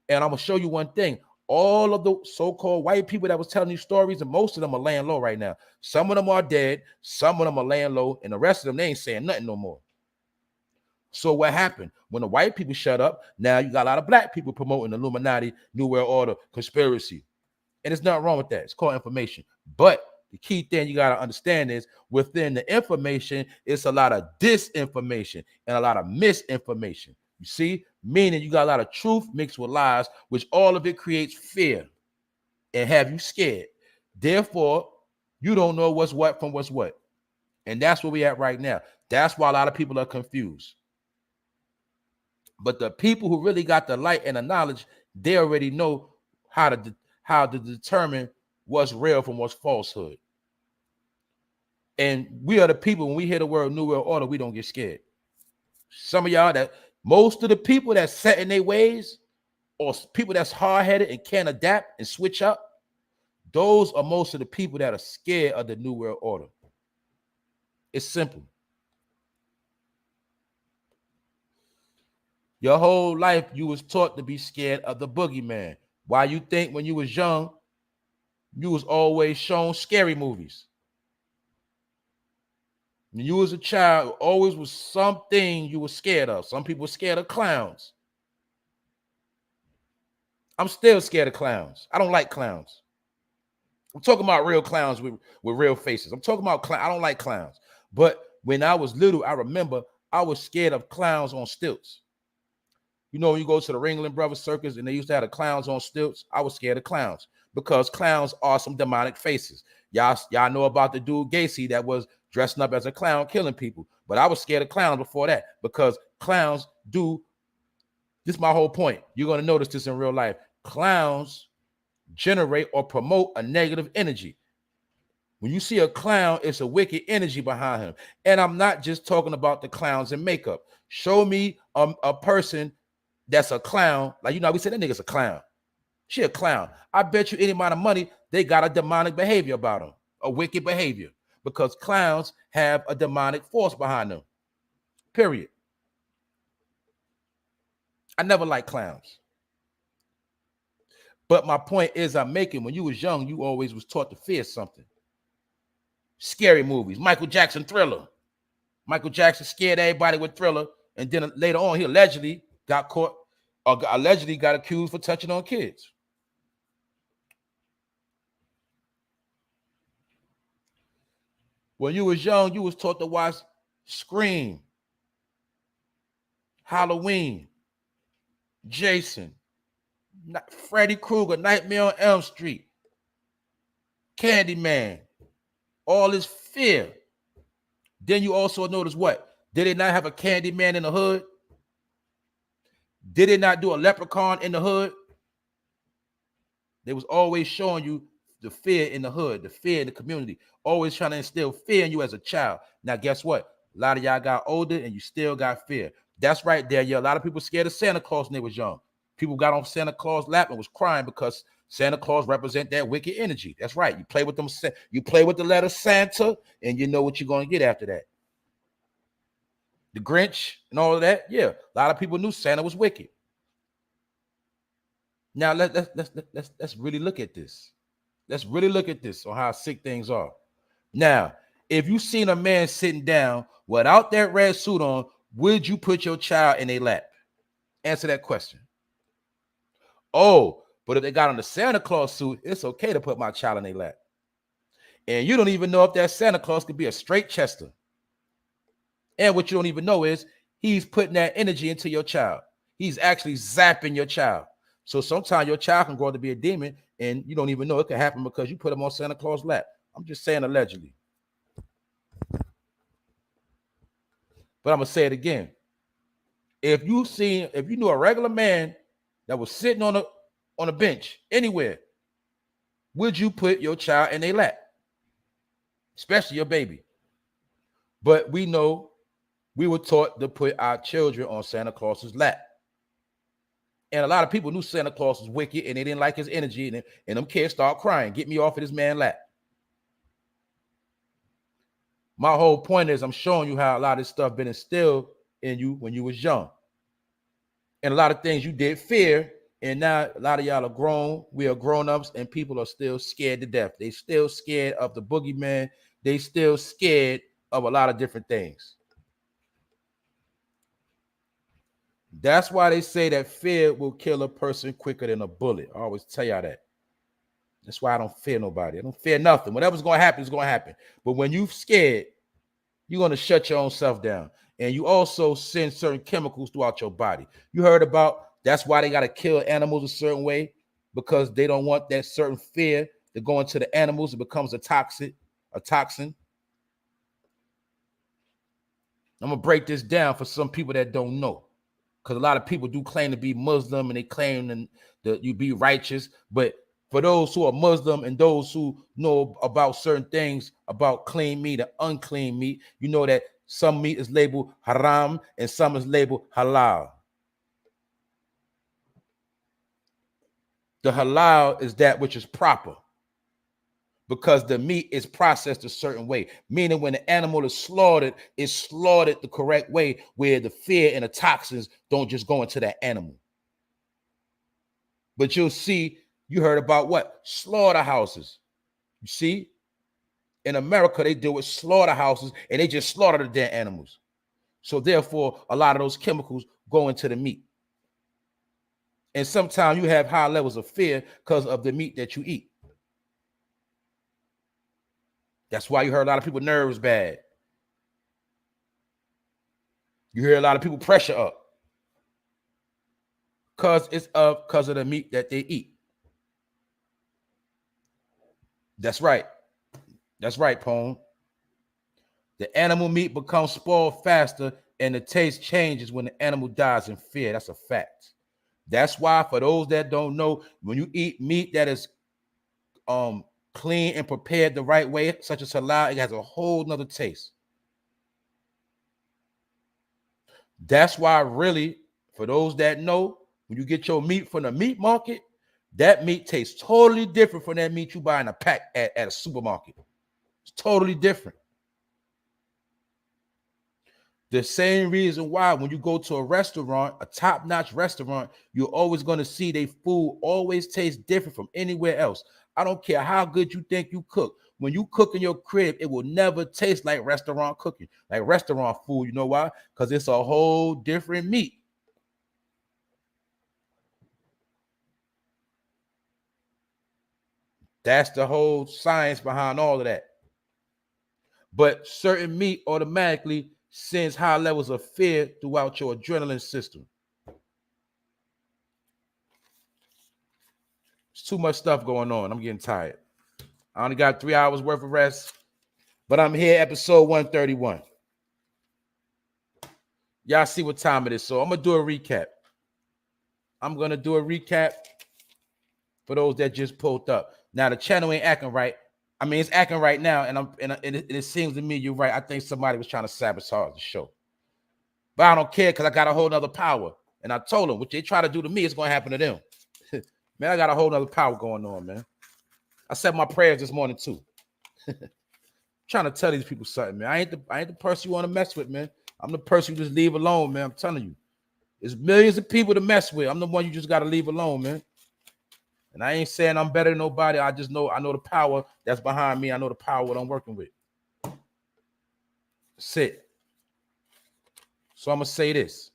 And I'm going to show you one thing. All of the so-called white people that was telling these stories, and most of them are laying low right now. Some of them are dead, some of them are laying low, and the rest of them, they ain't saying nothing no more. So what happened? When the white people shut up, now you got a lot of black people promoting the Illuminati, New World Order, conspiracy. And there's nothing wrong with that. It's called information. But The key thing you got to understand is within the information, it's a lot of disinformation and a lot of misinformation. You see, meaning you got a lot of truth mixed with lies, which all of it creates fear and have you scared. Therefore, you don't know what's what from what's what. And that's where we at right now. That's why a lot of people are confused. But the people who really got the light and the knowledge, they already know how to determine what's real from what's falsehood. And we are the people, when we hear the word New World Order, we don't get scared. Some of y'all, that most of the people that's set in their ways, or people that's hard-headed and can't adapt and switch up, those are most of the people that are scared of the New World Order. It's simple. Your whole life, you was taught to be scared of the boogeyman. Why you think when you was young, you was always shown scary movies? When you was a child, always was something you were scared of. Some people were scared of clowns. I'm still scared of clowns. I don't like clowns. I'm talking about real clowns with real faces. I'm talking about clowns. I don't like clowns. But when I was little, I remember I was scared of clowns on stilts. You know, when you go to the Ringling Brothers Circus and they used to have the clowns on stilts, I was scared of clowns because clowns are some demonic faces. Y'all know about the dude Gacy that was dressing up as a clown killing people. But I was scared of clowns before that because clowns do, this is my whole point. You're going to notice this in real life. Clowns generate or promote a negative energy. When you see a clown, it's a wicked energy behind him. And I'm not just talking about the clowns in makeup. Show me a person that's a clown. Like, you know, we said that nigga's a clown. She a clown. I bet you any amount of money, they got a demonic behavior about them, a wicked behavior, because clowns have a demonic force behind them, period. I never liked clowns. But my point is I'm making, when you was young, you always was taught to fear something. Scary movies, Michael Jackson Thriller. Michael Jackson scared everybody with Thriller, and then later on, he allegedly got caught, or allegedly got accused for touching on kids. When you was young, you was taught to watch Scream, Halloween, Jason, Freddy Krueger, Nightmare on Elm Street, Candyman, all this fear. Then you also notice what? Did they not have a Candyman in the hood? Did they not do a leprechaun in the hood? They was always showing you the fear in the hood, the fear in the community, always trying to instill fear in you as a child. Now, guess what? A lot of y'all got older and you still got fear. That's right there. Yeah, a lot of people scared of Santa Claus when they was young. People got on Santa Claus' lap and was crying because Santa Claus represent that wicked energy. That's right. You play with them. You play with the letter Santa, and you know what you're going to get after that. The Grinch and all of that. Yeah, a lot of people knew Santa was wicked. Now let's really look at this. Let's really look at this on how sick things are. Now, if you seen a man sitting down without that red suit on, would you put your child in a lap? Answer that question. Oh, but if they got on the Santa Claus suit, it's okay to put my child in a lap. And you don't even know if that Santa Claus could be a straight chester. And what you don't even know is he's putting that energy into your child. He's actually zapping your child. So sometimes your child can grow up to be a demon and you don't even know it could happen because you put him on Santa Claus' lap. I'm just saying allegedly. But I'm going to say it again. If you knew a regular man that was sitting on a bench anywhere, would you put your child in a lap? Especially your baby. But we know we were taught to put our children on Santa Claus's lap. And a lot of people knew Santa Claus was wicked and they didn't like his energy. And them kids start crying, get me off of this man's lap. My whole point is I'm showing you how a lot of this stuff been instilled in you when you was young. And a lot of things you did fear. And now a lot of y'all are grown. We are grown-ups and people are still scared to death. They still scared of the boogeyman. They still scared of a lot of different things. That's why they say that fear will kill a person quicker than a bullet. I always tell y'all that. That's why I don't fear nobody. I don't fear nothing. Whatever's going to happen is going to happen. But when you're scared, you're going to shut your own self down. And you also send certain chemicals throughout your body. You heard about that's why they got to kill animals a certain way, because they don't want that certain fear to go into the animals. It becomes a toxin. I'm going to break this down for some people that don't know, because a lot of people do claim to be Muslim and they claim that you be righteous. But for those who are Muslim and those who know about certain things about clean meat and unclean meat, you know that some meat is labeled haram and some is labeled halal. The halal is that which is proper, because the meat is processed a certain way, meaning when the animal is slaughtered, it's slaughtered the correct way, where the fear and the toxins don't just go into that animal. But you'll see, you heard about what? Slaughterhouses. You see, in America, they deal with slaughterhouses and they just slaughter the damn animals. So therefore, a lot of those chemicals go into the meat. And sometimes you have high levels of fear because of the meat that you eat. That's why you heard a lot of people nerves bad. You hear a lot of people pressure up, because of the meat that they eat. That's right. That's right, Pone. The animal meat becomes spoiled faster and the taste changes when the animal dies in fear. That's a fact. That's why, for those that don't know, when you eat meat that is clean and prepared the right way, such as halal, it has a whole nother taste. That's why, really, for those that know, when you get your meat from the meat market, that meat tastes totally different from that meat you buy in a pack at a supermarket. It's totally different. The same reason why when you go to a restaurant, a top-notch restaurant, you're always going to see their food always tastes different from anywhere else. I don't care how good you think you cook. When you cook in your crib, it will never taste like restaurant cooking, like restaurant food. You know why? Because it's a whole different meat. That's the whole science behind all of that. But certain meat automatically sends high levels of fear throughout your adrenaline system. There's too much stuff going on. I'm getting tired. I only got 3 hours worth of rest, but I'm here, episode 131. Y'all see what time it is. So I'm going to do a recap. For those that just pulled up. Now, the channel ain't acting right. I mean, it's acting right now, and it seems to me you're right. I think somebody was trying to sabotage the show. But I don't care, because I got a whole nother power. And I told them, what they try to do to me, it's going to happen to them. Man, I got a whole nother power going on, man. I said my prayers this morning, too. Trying to tell these people something, man. I ain't the person you want to mess with, man. I'm the person you just leave alone, man. I'm telling you. There's millions of people to mess with. I'm the one you just got to leave alone, man. And I ain't saying I'm better than nobody. I know the power that's behind me. I know the power what I'm working with. That's it. So I'm going to say this.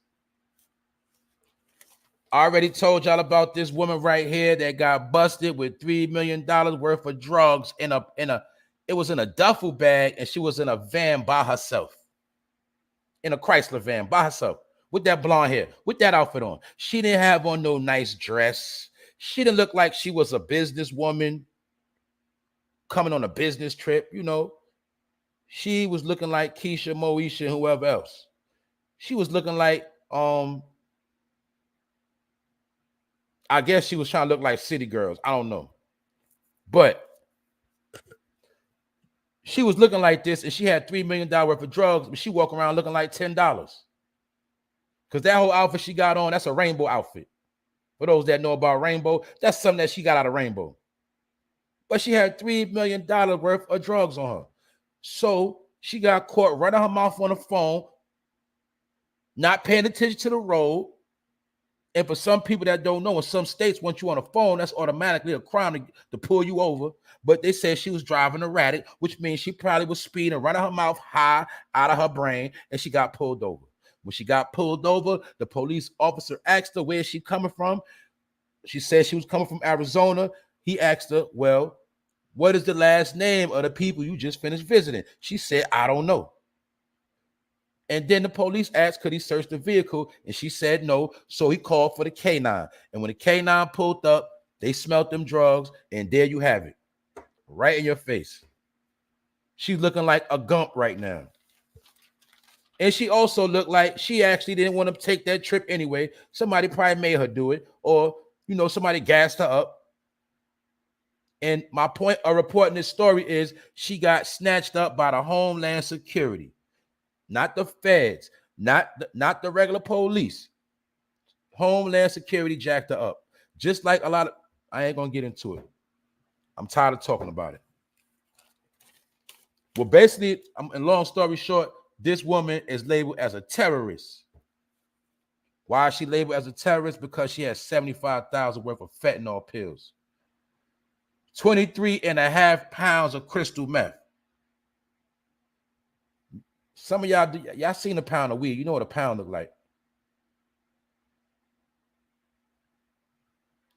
I already told y'all about this woman right here that got busted with $3 million worth of drugs it was in a duffel bag, and she was in a van by herself. In a Chrysler van by herself. With that blonde hair. With that outfit on. She didn't have on no nice dress. She didn't look like she was a businesswoman coming on a business trip, you know. She was looking like Keisha, Moesha, and whoever else. She was looking like, I guess she was trying to look like city girls. I don't know. But she was looking like this, and she had $3 million worth of drugs, but she walking around looking like $10. Because that whole outfit she got on, that's a rainbow outfit. For those that know about rainbow, that's something that she got out of rainbow. But she had $3 million worth of drugs on her. So she got caught running her mouth on the phone, not paying attention to the road. And for some people that don't know, in some states, once you're on a phone, that's automatically a crime to pull you over. But they said she was driving erratic, which means she probably was speeding, running her mouth high out of her brain, and she got pulled over. When she got pulled over, the police officer asked her where she coming from. She said she was coming from Arizona. He asked her, well, what is the last name of the people you just finished visiting? She said, I don't know. And then the police asked, could he search the vehicle? And she said no. So he called for the K9. And when the K9 pulled up, they smelled them drugs. And there you have it, right in your face. She's looking like a gump right now. And she also looked like she actually didn't want to take that trip anyway. Somebody probably made her do it, or, somebody gassed her up. And my point of reporting this story is she got snatched up by the Homeland Security, not the feds, not the regular police. Homeland Security jacked her up. Just like a lot of, I ain't going to get into it. I'm tired of talking about it. Well, basically, in long story short, this woman is labeled as a terrorist. Why is she labeled as a terrorist? Because she has 75,000 worth of fentanyl pills. 23.5 pounds of crystal meth. Some of y'all seen a pound of weed. You know what a pound look like.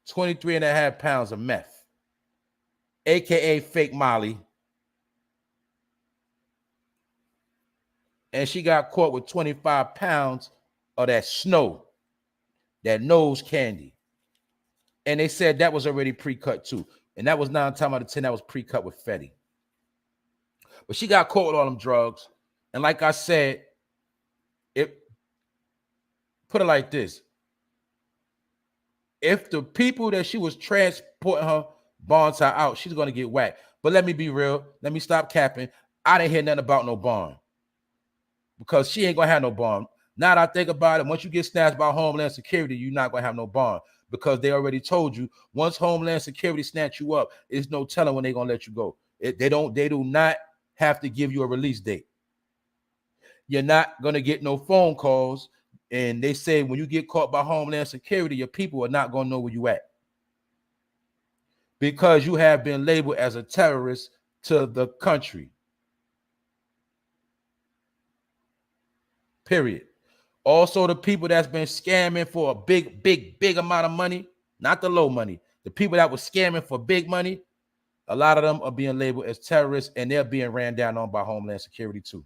23.5 pounds of meth, aka fake Molly. And she got caught with 25 pounds of that snow, that nose candy. And they said that was already pre-cut too. And that was 9 times out of 10, that was pre-cut with Fetty. But she got caught with all them drugs. And like I said, put it like this. If the people that she was transporting her bonds her out, she's going to get whacked. But let me be real. Let me stop capping. I didn't hear nothing about no bond. Because she ain't going to have no bond. Now that I think about it, once you get snatched by Homeland Security, you're not going to have no bond. Because they already told you, once Homeland Security snatch you up, there's no telling when they're going to let you go. They do not have to give you a release date. You're not going to get no phone calls. And they say when you get caught by Homeland Security, your people are not going to know where you at. Because you have been labeled as a terrorist to the country. Period. Also, the people that's been scamming for a big amount of money, not the low money, the people that were scamming for big money, a lot of them are being labeled as terrorists, and they're being ran down on by Homeland Security too.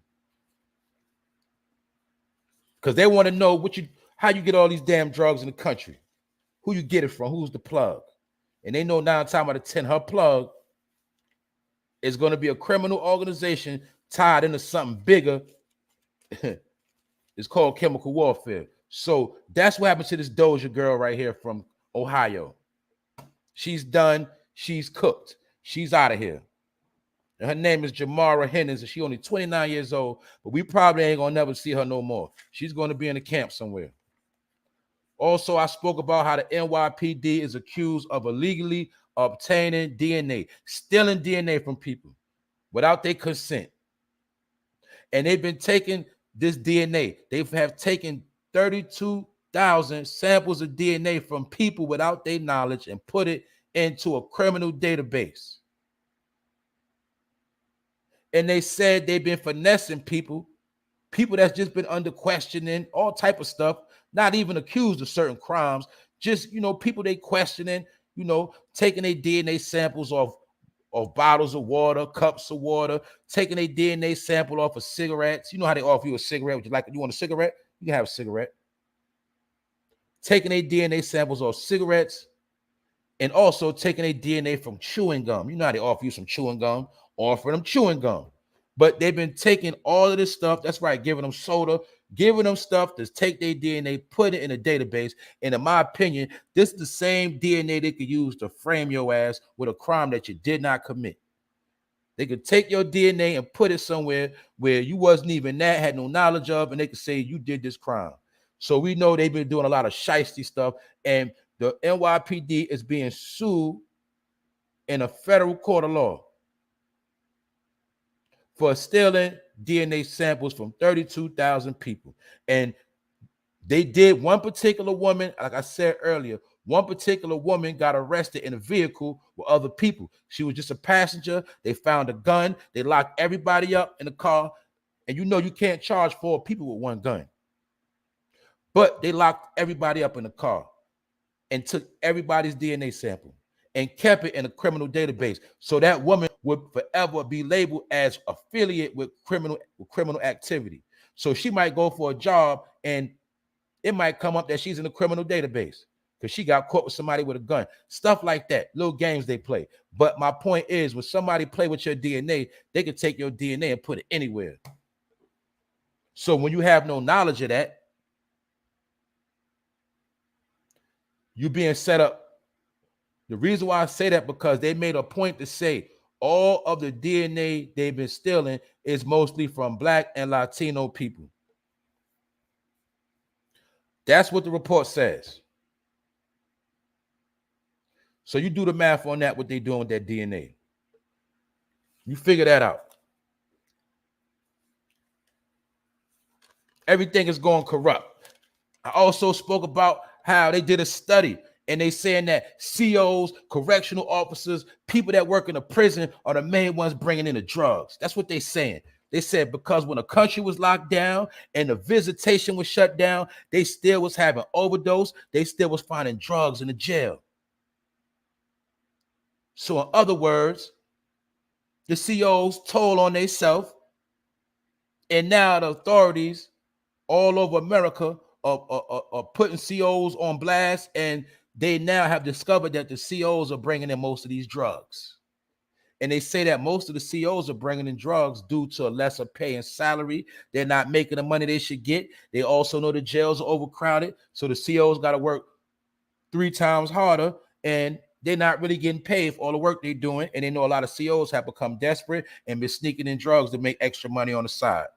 Because they want to know how you get all these damn drugs in the country, who you get it from, who's the plug. And they know 9 times out of 10, her plug is going to be a criminal organization tied into something bigger. It's called chemical warfare. So that's what happened to this Doja girl right here from Ohio. She's done. She's cooked. She's out of here. And her name is Jamara Hennings, and she's only 29 years old, but we probably ain't going to never see her no more. She's going to be in a camp somewhere. Also, I spoke about how the NYPD is accused of illegally obtaining DNA, stealing DNA from people without their consent. And they've been taking this DNA. They have taken 32,000 samples of DNA from people without their knowledge and put it into a criminal database. And they said they've been finessing people that's just been under questioning, all type of stuff, not even accused of certain crimes, just, people they questioning, taking their DNA samples of bottles of water, cups of water, taking their DNA sample off of cigarettes. You know how they offer you a cigarette? You want a cigarette? You can have a cigarette. Taking their DNA samples off cigarettes, and also taking their DNA from chewing gum. You know how they offer you some chewing gum, offering them chewing gum. But they've been taking all of this stuff. That's right, giving them soda, giving them stuff to take their DNA, put it in a database. And in my opinion, this is the same DNA they could use to frame your ass with a crime that you did not commit. They could take your DNA and put it somewhere where you wasn't even that, had no knowledge of, and they could say you did this crime. So we know they've been doing a lot of shiesty stuff, and the NYPD is being sued in a federal court of law for stealing DNA samples from 32,000 people. And they did one particular woman, like I said earlier, one particular woman got arrested in a vehicle with other people. She was just a passenger. They found a gun. They locked everybody up in the car. And you can't charge 4 people with one gun. But they locked everybody up in the car and took everybody's DNA sample. and kept it in a criminal database. So that woman would forever be labeled as affiliate with criminal activity. So she might go for a job and it might come up that she's in a criminal database because she got caught with somebody with a gun. Stuff like that, little games they play. But my point is, when somebody play with your DNA, they can take your DNA and put it anywhere. So when you have no knowledge of that, you're being set up. The reason why I say that, because they made a point to say all of the DNA they've been stealing is mostly from Black and Latino people. That's what the report says. So you do the math on that, what they're doing with that DNA. You figure that out. Everything is going corrupt. I also spoke about how they did a study and they saying that COs, correctional officers, people that work in a prison are the main ones bringing in the drugs. That's what they're saying. They said because when the country was locked down and the visitation was shut down, they still was having overdose. They still was finding drugs in the jail. So in other words, the COs told on themselves, and now the authorities all over America are putting COs on blast, and they now have discovered that the COs are bringing in most of these drugs. And they say that most of the COs are bringing in drugs due to a lesser pay and salary. They're not making the money they should get. They also know the jails are overcrowded, so the COs got to work 3 times harder, and they're not really getting paid for all the work they're doing. And they know a lot of COs have become desperate and been sneaking in drugs to make extra money on the side.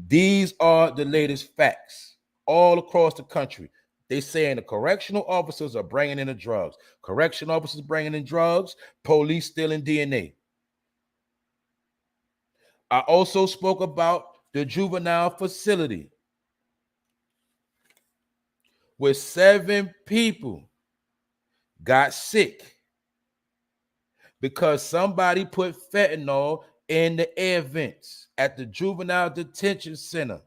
These are the latest facts all across the country. They saying the correctional officers are bringing in the drugs. Correctional officers bringing in drugs. Police stealing DNA. I also spoke about the juvenile facility where 7 people got sick because somebody put fentanyl in the air vents at the juvenile detention center,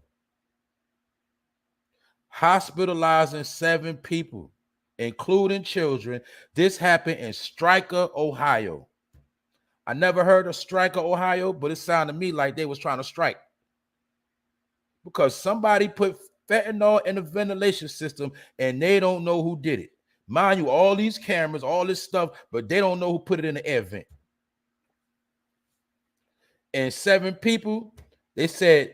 hospitalizing 7 people, including children. This happened in Stryker, Ohio. I never heard of Stryker, Ohio, but it sounded to me like they was trying to strike because somebody put fentanyl in the ventilation system and they don't know who did it. Mind you, all these cameras, all this stuff, but they don't know who put it in the air vent. And 7 people, they said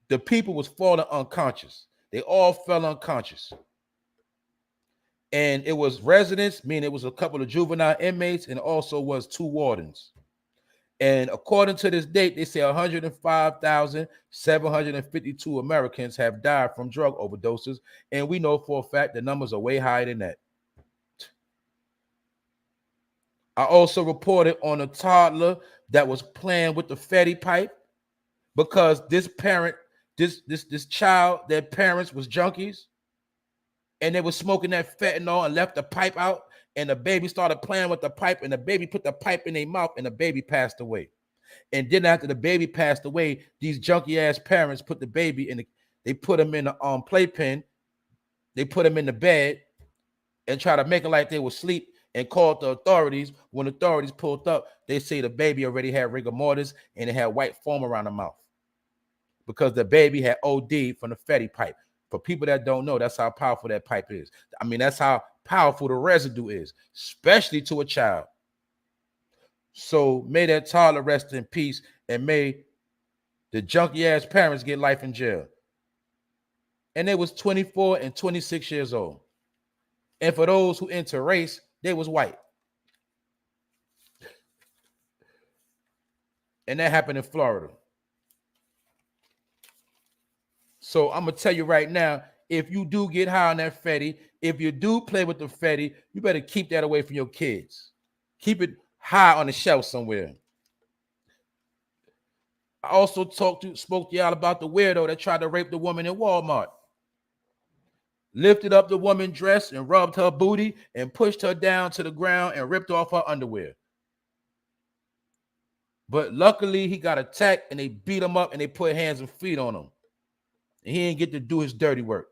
the people was falling unconscious. They all fell unconscious. And it was residents, meaning it was a couple of juvenile inmates, and also was 2 wardens. And according to this date, they say 105,752 Americans have died from drug overdoses. And we know for a fact the numbers are way higher than that. I also reported on a toddler that was playing with the Fetty pipe because this parent, this child, their parents was junkies, and they were smoking that fentanyl and left the pipe out, and the baby started playing with the pipe, and the baby put the pipe in their mouth, and the baby passed away. And then after the baby passed away, these junky ass parents put the baby in they put him in the playpen, they put him in the bed, and try to make it like they were asleep, and called the authorities. When authorities pulled up, they say the baby already had rigor mortis and it had white foam around the mouth because the baby had OD from the Fetty pipe. For people that don't know, that's how powerful that pipe is. I mean, that's how powerful the residue is, especially to a child. So may that toddler rest in peace, and may the junky ass parents get life in jail. And they was 24 and 26 years old. And for those who enter race, they was white. And that happened in Florida. So I'm going to tell you right now, if you do get high on that Fetty, if you do play with the Fetty, you better keep that away from your kids. Keep it high on the shelf somewhere. I also spoke to y'all about the weirdo that tried to rape the woman in Walmart. Lifted up the woman's dress and rubbed her booty and pushed her down to the ground and ripped off her underwear. But luckily, he got attacked and they beat him up and they put hands and feet on him. And he didn't get to do his dirty work.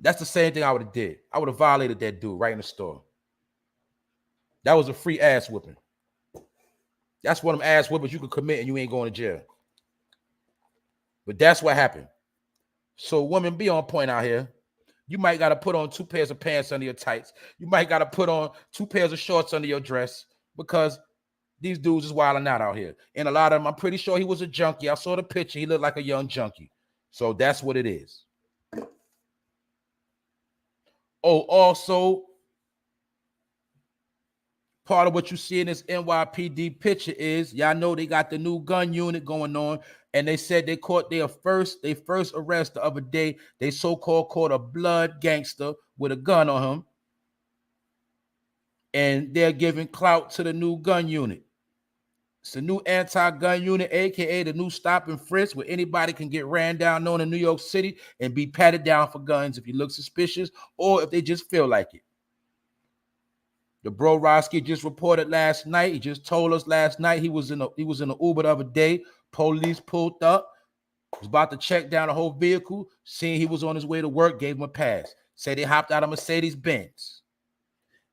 That's the same thing I would have did. I would have violated that dude right in the store. That was a free ass whipping. That's one of them ass whippers you could commit and you ain't going to jail. But that's what happened. So women, be on point out here. You might got to put on 2 pairs of pants under your tights. You might got to put on 2 pairs of shorts under your dress because these dudes is wilding out here. And a lot of them, I'm pretty sure he was a junkie. I saw the picture. He looked like a young junkie. So that's what it is. Oh, also, part of what you see in this NYPD picture is, y'all know they got the new gun unit going on, and they said they caught their first arrest the other day. They so-called caught a blood gangster with a gun on him, and they're giving clout to the new gun unit. It's a new anti-gun unit, aka the new stop and frisk, where anybody can get ran down known in New York City and be patted down for guns if you look suspicious or if they just feel like it. The bro Roski just reported last night. He just told us last night he was in a Uber the other day. Police pulled up, was about to check down the whole vehicle, seeing he was on his way to work, gave him a pass. Said they hopped out of Mercedes-Benz.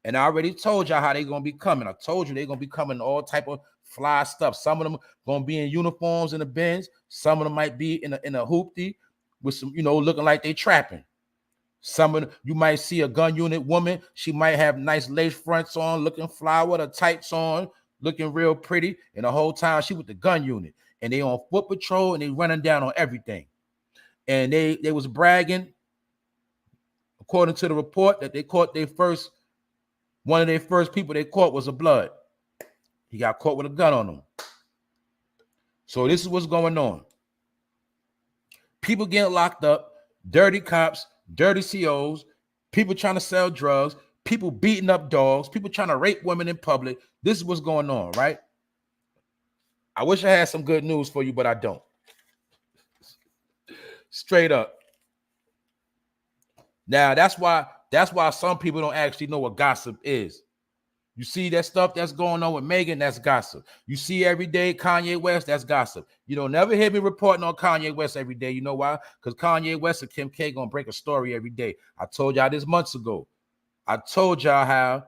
And I already told y'all how they're gonna be coming. I told you they're gonna be coming all type of fly stuff. Some of them gonna be in uniforms in the Benz. Some of them might be in a hoopty with some, looking like they trapping. Some of them, you might see a gun unit woman. She might have nice lace fronts on, looking fly with her tights on, looking real pretty. And the whole time she with the gun unit. And they on foot patrol and they running down on everything. And they was bragging, according to the report, that they caught one of their first people they caught was a blood. He got caught with a gun on him. So this is what's going on. People getting locked up, dirty cops, dirty COs, people trying to sell drugs, people beating up dogs, people trying to rape women in public. This is what's going on, right? I wish I had some good news for you, but I don't. Straight up. Now, that's why some people don't actually know what gossip is. You see that stuff that's going on with Megan, that's gossip. You see every day Kanye West, that's gossip. You don't never hear me reporting on Kanye West every day. You know why? Because Kanye West and Kim K gonna break a story every day. I told y'all this months ago. I told y'all how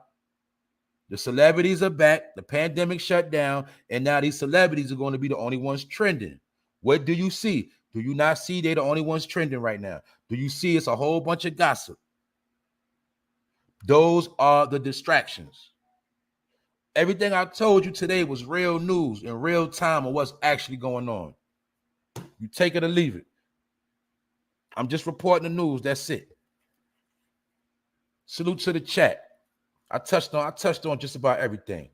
the celebrities are back, the pandemic shut down, and now these celebrities are going to be the only ones trending. What do you see? Do you not see they're the only ones trending right now? Do you see it's a whole bunch of gossip? Those are the distractions. Everything I told you today was real news in real time of what's actually going on. You take it or leave it. I'm just reporting the news. That's it. Salute to the chat. I touched on just about everything.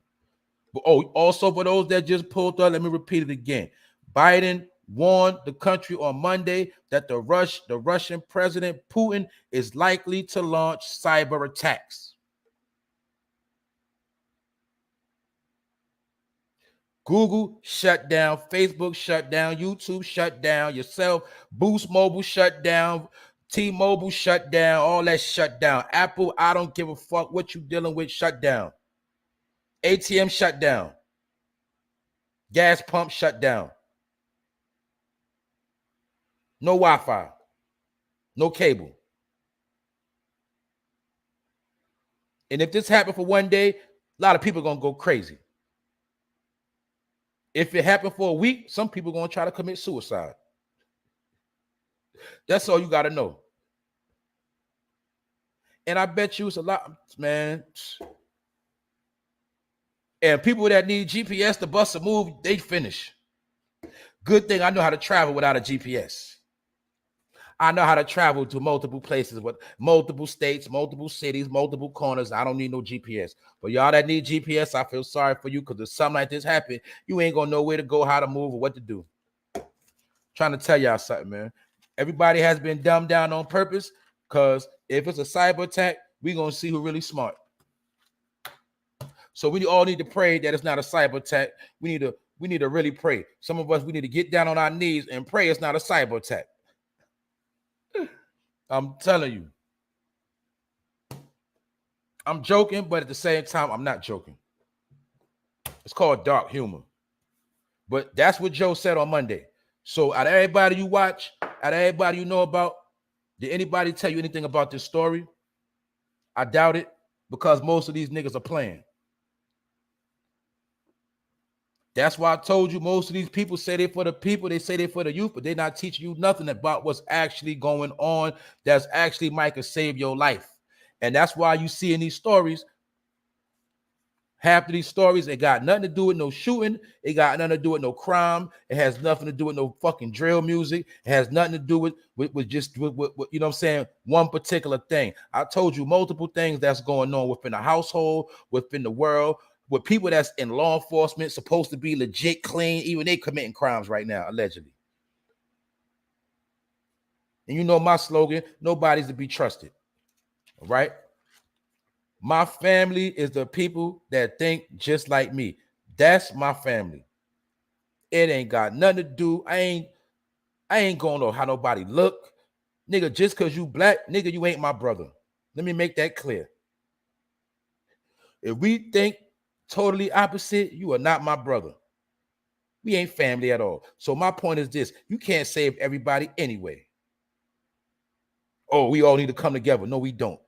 But also for those that just pulled up, let me repeat it again. Biden warned the country on Monday that the Russian President Putin is likely to launch cyber attacks. Google shut down, Facebook shut down, YouTube shut down, yourself, Boost Mobile shut down, T-Mobile shut down, all that shut down. Apple, I don't give a fuck what you dealing with, shut down. ATM shut down. Gas pump shut down. No Wi-Fi. No cable. And if this happened for one day, a lot of people are going to go crazy. If it happened for a week, some people are going to try to commit suicide. That's all you got to know. And I bet you it's a lot, man. And people that need GPS to bust a move, they finish. Good thing I know how to travel without a GPS. I know how to travel to multiple places with multiple states, multiple cities, multiple corners. I don't need no GPS. But y'all that need GPS, I feel sorry for you because if something like this happen, you ain't gonna know where to go, how to move, or what to do. Trying to tell y'all something, man. Everybody has been dumbed down on purpose because if it's a cyber attack, we're gonna see who really smart. So we all need to pray that it's not a cyber attack. We need to really pray. Some of us, we need to get down on our knees and pray it's not a cyber attack. I'm telling you. I'm joking, but at the same time, I'm not joking. It's called dark humor. But that's what Joe said on Monday. So out of everybody you watch, out of everybody you know about, Did anybody tell you anything about this story? I doubt it, because most of these niggas are playing. That's why I told you most of these people say they for the people, they say they for the youth, but they're not teaching you nothing about what's actually going on that's actually might could save your life. And that's why you see in these stories, half of these stories, it got nothing to do with no shooting. It got nothing to do with no crime. It has nothing to do with no fucking drill music. It has nothing to do with just you know what I'm saying, one particular thing. I told you multiple things that's going on within the household, within the world, with people that's in law enforcement, supposed to be legit clean, even they committing crimes right now, allegedly. And you know my slogan, nobody's to be trusted. All right? My family is the people that think just like me. That's my family. It ain't got nothing to do. I ain't gonna know how nobody look. Nigga, just because you black, nigga, you ain't my brother. Let me make that clear. If we think totally opposite, you are not my brother. We ain't family at all. So my point is this: you can't save everybody anyway. Oh, we all need to come together. No, we don't.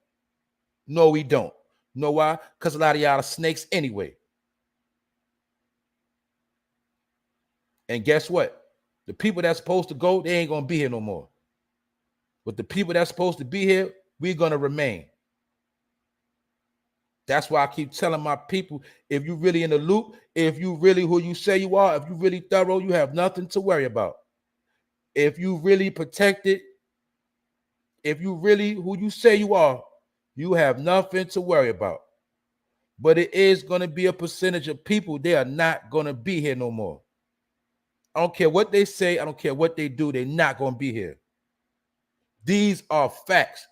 No, we don't. You know why? Because a lot of y'all are snakes anyway. And guess what? The people that's supposed to go, they ain't gonna be here no more. But the people that's supposed to be here, we're gonna remain. That's why I keep telling my people, if you really in the loop, if you really who you say you are, if you really thorough, you have nothing to worry about. If you really protected, if you really who you say you are, you have nothing to worry about. But it is going to be a percentage of people, they are not going to be here no more. I don't care what they say. I don't care what they do. They're not going to be here. These are facts.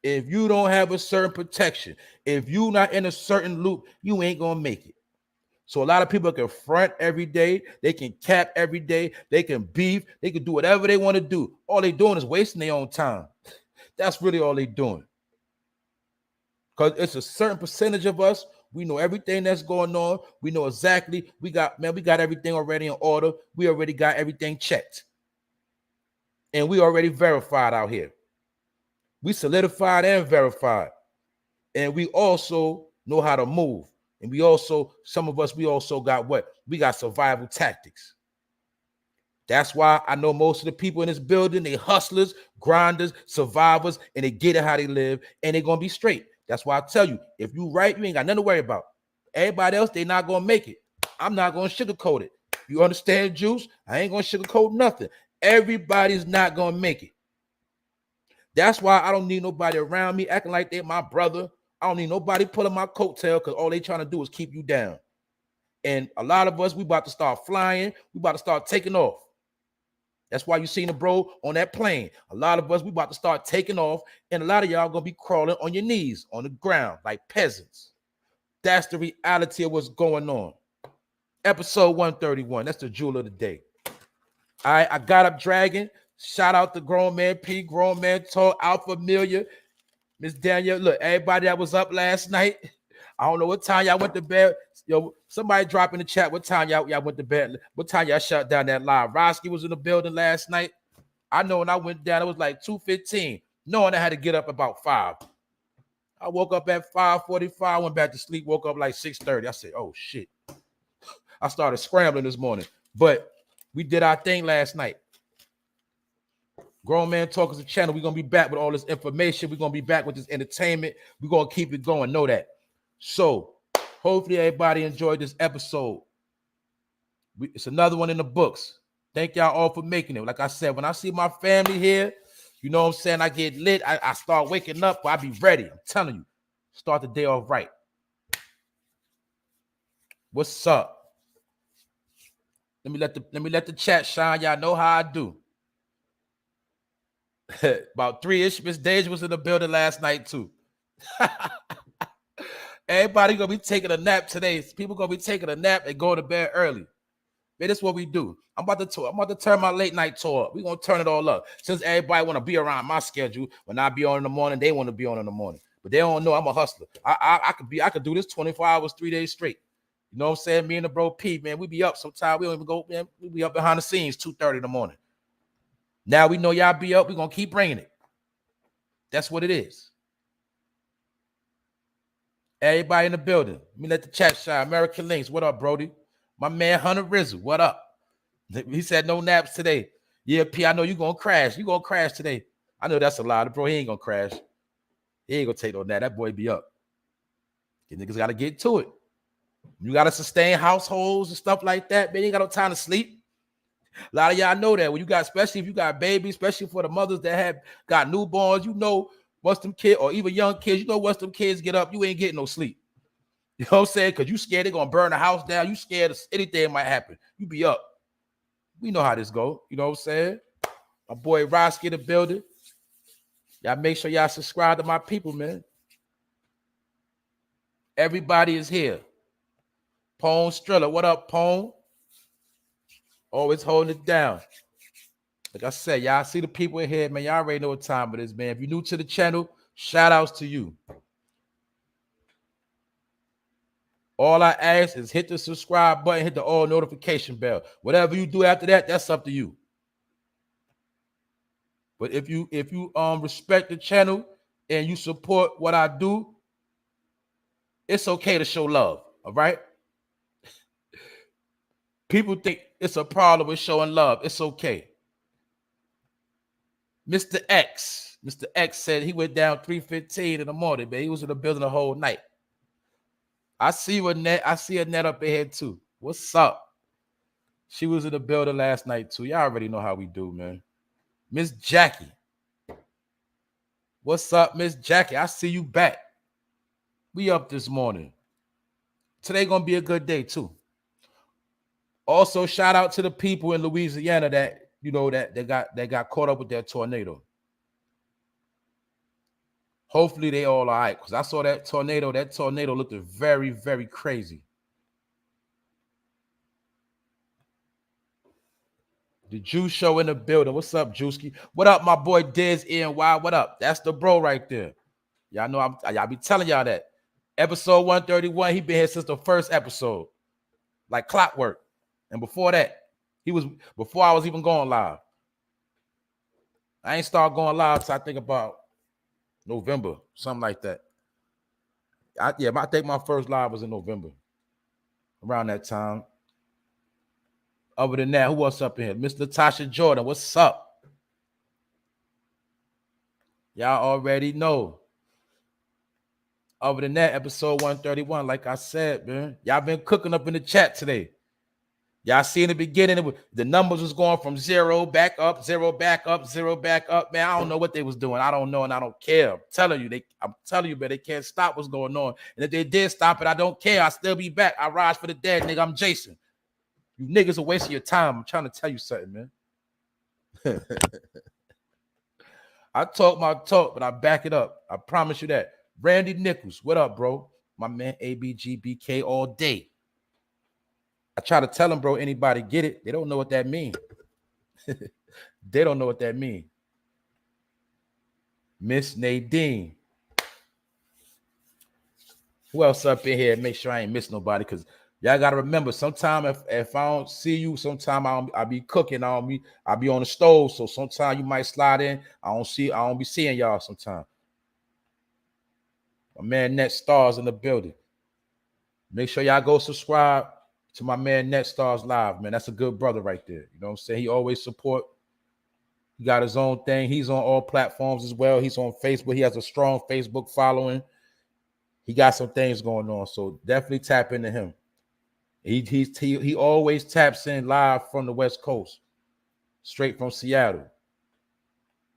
If you don't have a certain protection, if you're not in a certain loop, you ain't going to make it. So a lot of people can front every day. They can cap every day. They can beef. They can do whatever they want to do. All they doing is wasting their own time. That's really all they doing. Because it's a certain percentage of us. We know everything that's going on. We know exactly. We got everything already in order. We already got everything checked. And we already verified out here. We solidified and verified. And we also know how to move. And we also, some of us, we also got what? We got survival tactics. That's why I know most of the people in this building, they hustlers, grinders, survivors, and they get it how they live, and they're going to be straight. That's why I tell you, if you right, you ain't got nothing to worry about. Everybody else, they not going to make it. I'm not going to sugarcoat it. You understand, Juice? I ain't going to sugarcoat nothing. Everybody's not going to make it. That's why I don't need nobody around me acting like they're my brother. I don't need nobody pulling my coattail because all they trying to do is keep you down. And a lot of us, we about to start flying. We about to start taking off. That's why you seen the bro on that plane. A lot of us, we about to start taking off, and a lot of y'all gonna be crawling on your knees on the ground like peasants. That's the reality of what's going on. Episode 131. That's the jewel of the day. All right, I got up dragging. Shout out to Grown Man P, Grown Man Talk, Alpha Amelia, Miss Danielle. Look, everybody that was up last night. I don't know what time y'all went to bed. Yo, somebody drop in the chat what time y'all went to bed. What time y'all shut down that live? Roski was in the building last night. I know when I went down, it was like 2:15. Knowing I had to get up about 5. I woke up at 5:45, went back to sleep, woke up like 6:30. I said, oh shit. I started scrambling this morning. But we did our thing last night. Grown Man Talk is a channel. We're going to be back with all this information. We're going to be back with this entertainment. We're going to keep it going. Know that. So, hopefully everybody enjoyed this episode. It's another one in the books. Thank y'all all for making it. Like I said, when I see my family here, you know what I'm saying, I get lit. I start waking up, but I be ready. I'm telling you. Start the day off right. What's up? Let me let the chat shine. Y'all know how I do. About 3-ish. Miss Deja was in the building last night too. Everybody gonna be taking a nap today. People gonna be taking a nap and going to bed early. Man, that's what we do. I'm about to turn my late night tour up. We're gonna turn it all up. Since everybody want to be around my schedule, when I be on in the morning, they want to be on in the morning. But they don't know I'm a hustler. I could do this 24 hours, 3 days straight. You know what I'm saying? Me and the bro P, man, we be up sometimes. We don't even go, man. We be up behind the scenes 2:30 in the morning. Now we know y'all be up. We're going to keep bringing it. That's what it is. Everybody in the building. Let me let the chat shine. American Links, what up, Brody? My man Hunter Rizzo, what up? He said no naps today. Yeah, P, I know you're going to crash. You're going to crash today. I know that's a lie. Bro, he ain't going to crash. He ain't going to take no nap. That boy be up. You niggas got to get to it. You got to sustain households and stuff like that. Man, you ain't got no time to sleep. A lot of y'all know that when you got, especially if you got babies, especially for the mothers that have got newborns, you know, once them kids or even young kids, you know, once them kids get up, you ain't getting no sleep. You know what I'm saying? Because you scared they're going to burn the house down. You scared anything might happen. You be up. We know how this go. You know what I'm saying? My boy Roski in the building. Y'all make sure y'all subscribe to my people, man. Everybody is here. Pone Striller. What up, Pone? Always holding it down. Like I said, y'all see the people in here, man. Y'all already know what time it is, man. If you're new to the channel, shout outs to you. All I ask is hit the subscribe button, hit the all notification bell. Whatever you do after that, that's up to you. But if you respect the channel and you support what I do, it's okay to show love. All right. People think it's a problem with showing love. It's okay. Mr. X said he went down 3:15 in the morning, man. He was in the building the whole night. I see you, Annette. I see Annette up ahead too. What's up? She was in the building last night too. Y'all already know how we do, man. Miss Jackie. What's up, Miss Jackie? I see you back. We up this morning. Today gonna be a good day too. Also, shout out to the people in Louisiana that you know that they got caught up with that tornado. Hopefully they all right, because I saw that tornado. That tornado looked very, very crazy. The Juice Show in the building. What's up, Juicy? What up, my boy Diz NY? What up? That's the bro right there. Y'all know y'all be telling y'all that. Episode 131, he been here since the first episode. Like clockwork. And before that, before I was even going live. I ain't start going live until I think about November, something like that. I think my first live was in November. Around that time. Other than that, who else up in here? Miss Latasha Jordan, what's up? Y'all already know. Other than that, episode 131, like I said, man, y'all been cooking up in the chat today. Y'all see in the beginning, the numbers was going from 0 back up, 0 back up, 0 back up. Man, I don't know what they was doing. I don't know, and I don't care. I'm telling you, but they can't stop what's going on. And if they did stop it, I don't care. I still be back. I rise for the dead, nigga. I'm Jason. You niggas are wasting your time. I'm trying to tell you something, man. I talk my talk, but I back it up. I promise you that. Randy Nichols, what up, bro? My man ABGBK all day. I try to tell them, bro, anybody get it. They don't know what that means. They don't know what that means. Miss Nadine. Who else up in here? Make sure I ain't miss nobody, because y'all got to remember, sometimes if I don't see you, sometimes I'll be cooking. I'll be on the stove. So sometimes you might slide in. I don't be seeing y'all sometimes. My man Net Stars in the building. Make sure y'all go subscribe to my man Net Stars Live, man. That's a good brother right there. You know what I'm saying? He always support. He got his own thing. He's on all platforms as well. He's on Facebook. He has a strong Facebook following. He got some things going on. So definitely tap into him. He always taps in live from the West Coast, straight from Seattle.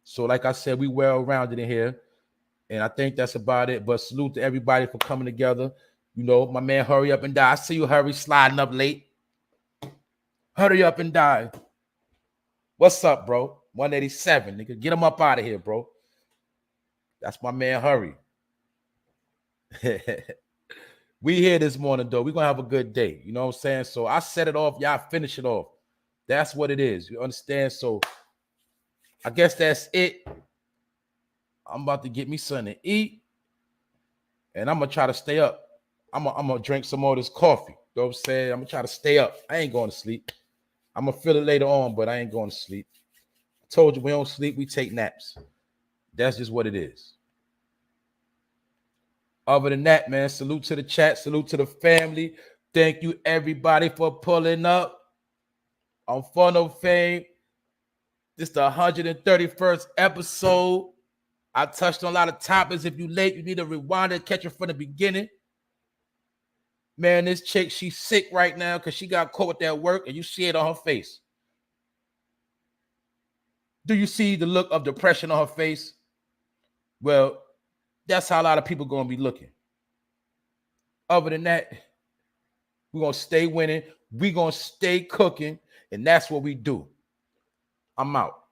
So like I said, we well-rounded in here. And I think that's about it. But salute to everybody for coming together. You know, my man, Hurry Up and Die. I see you, Hurry, sliding up late. Hurry up and die. What's up, bro? 187, nigga. Get him up out of here, bro. That's my man, Hurry. We here this morning, though. We're going to have a good day. You know what I'm saying? So I set it off. Y'all finish it off. That's what it is. You understand? So I guess that's it. I'm about to get me something to eat. And I'm going to try to stay up. I'm gonna drink some more of this coffee. You know what I'm saying? I'm gonna try to stay up. I ain't going to sleep. I'm gonna feel it later on, but I ain't going to sleep. Told you we don't sleep, we take naps. That's just what it is. Other than that, man, salute to the chat, salute to the family. Thank you, everybody, for pulling up on Fun of Fame. This is the 131st episode. I touched on a lot of topics. If you late, you need to rewind it, catch it from the beginning. Man, this chick, she's sick right now because she got caught with that work, and you see it on her face. Do you see the look of depression on her face? Well, that's how a lot of people going to be looking. Other than that, we're going to stay winning. We're going to stay cooking, and that's what we do. I'm out.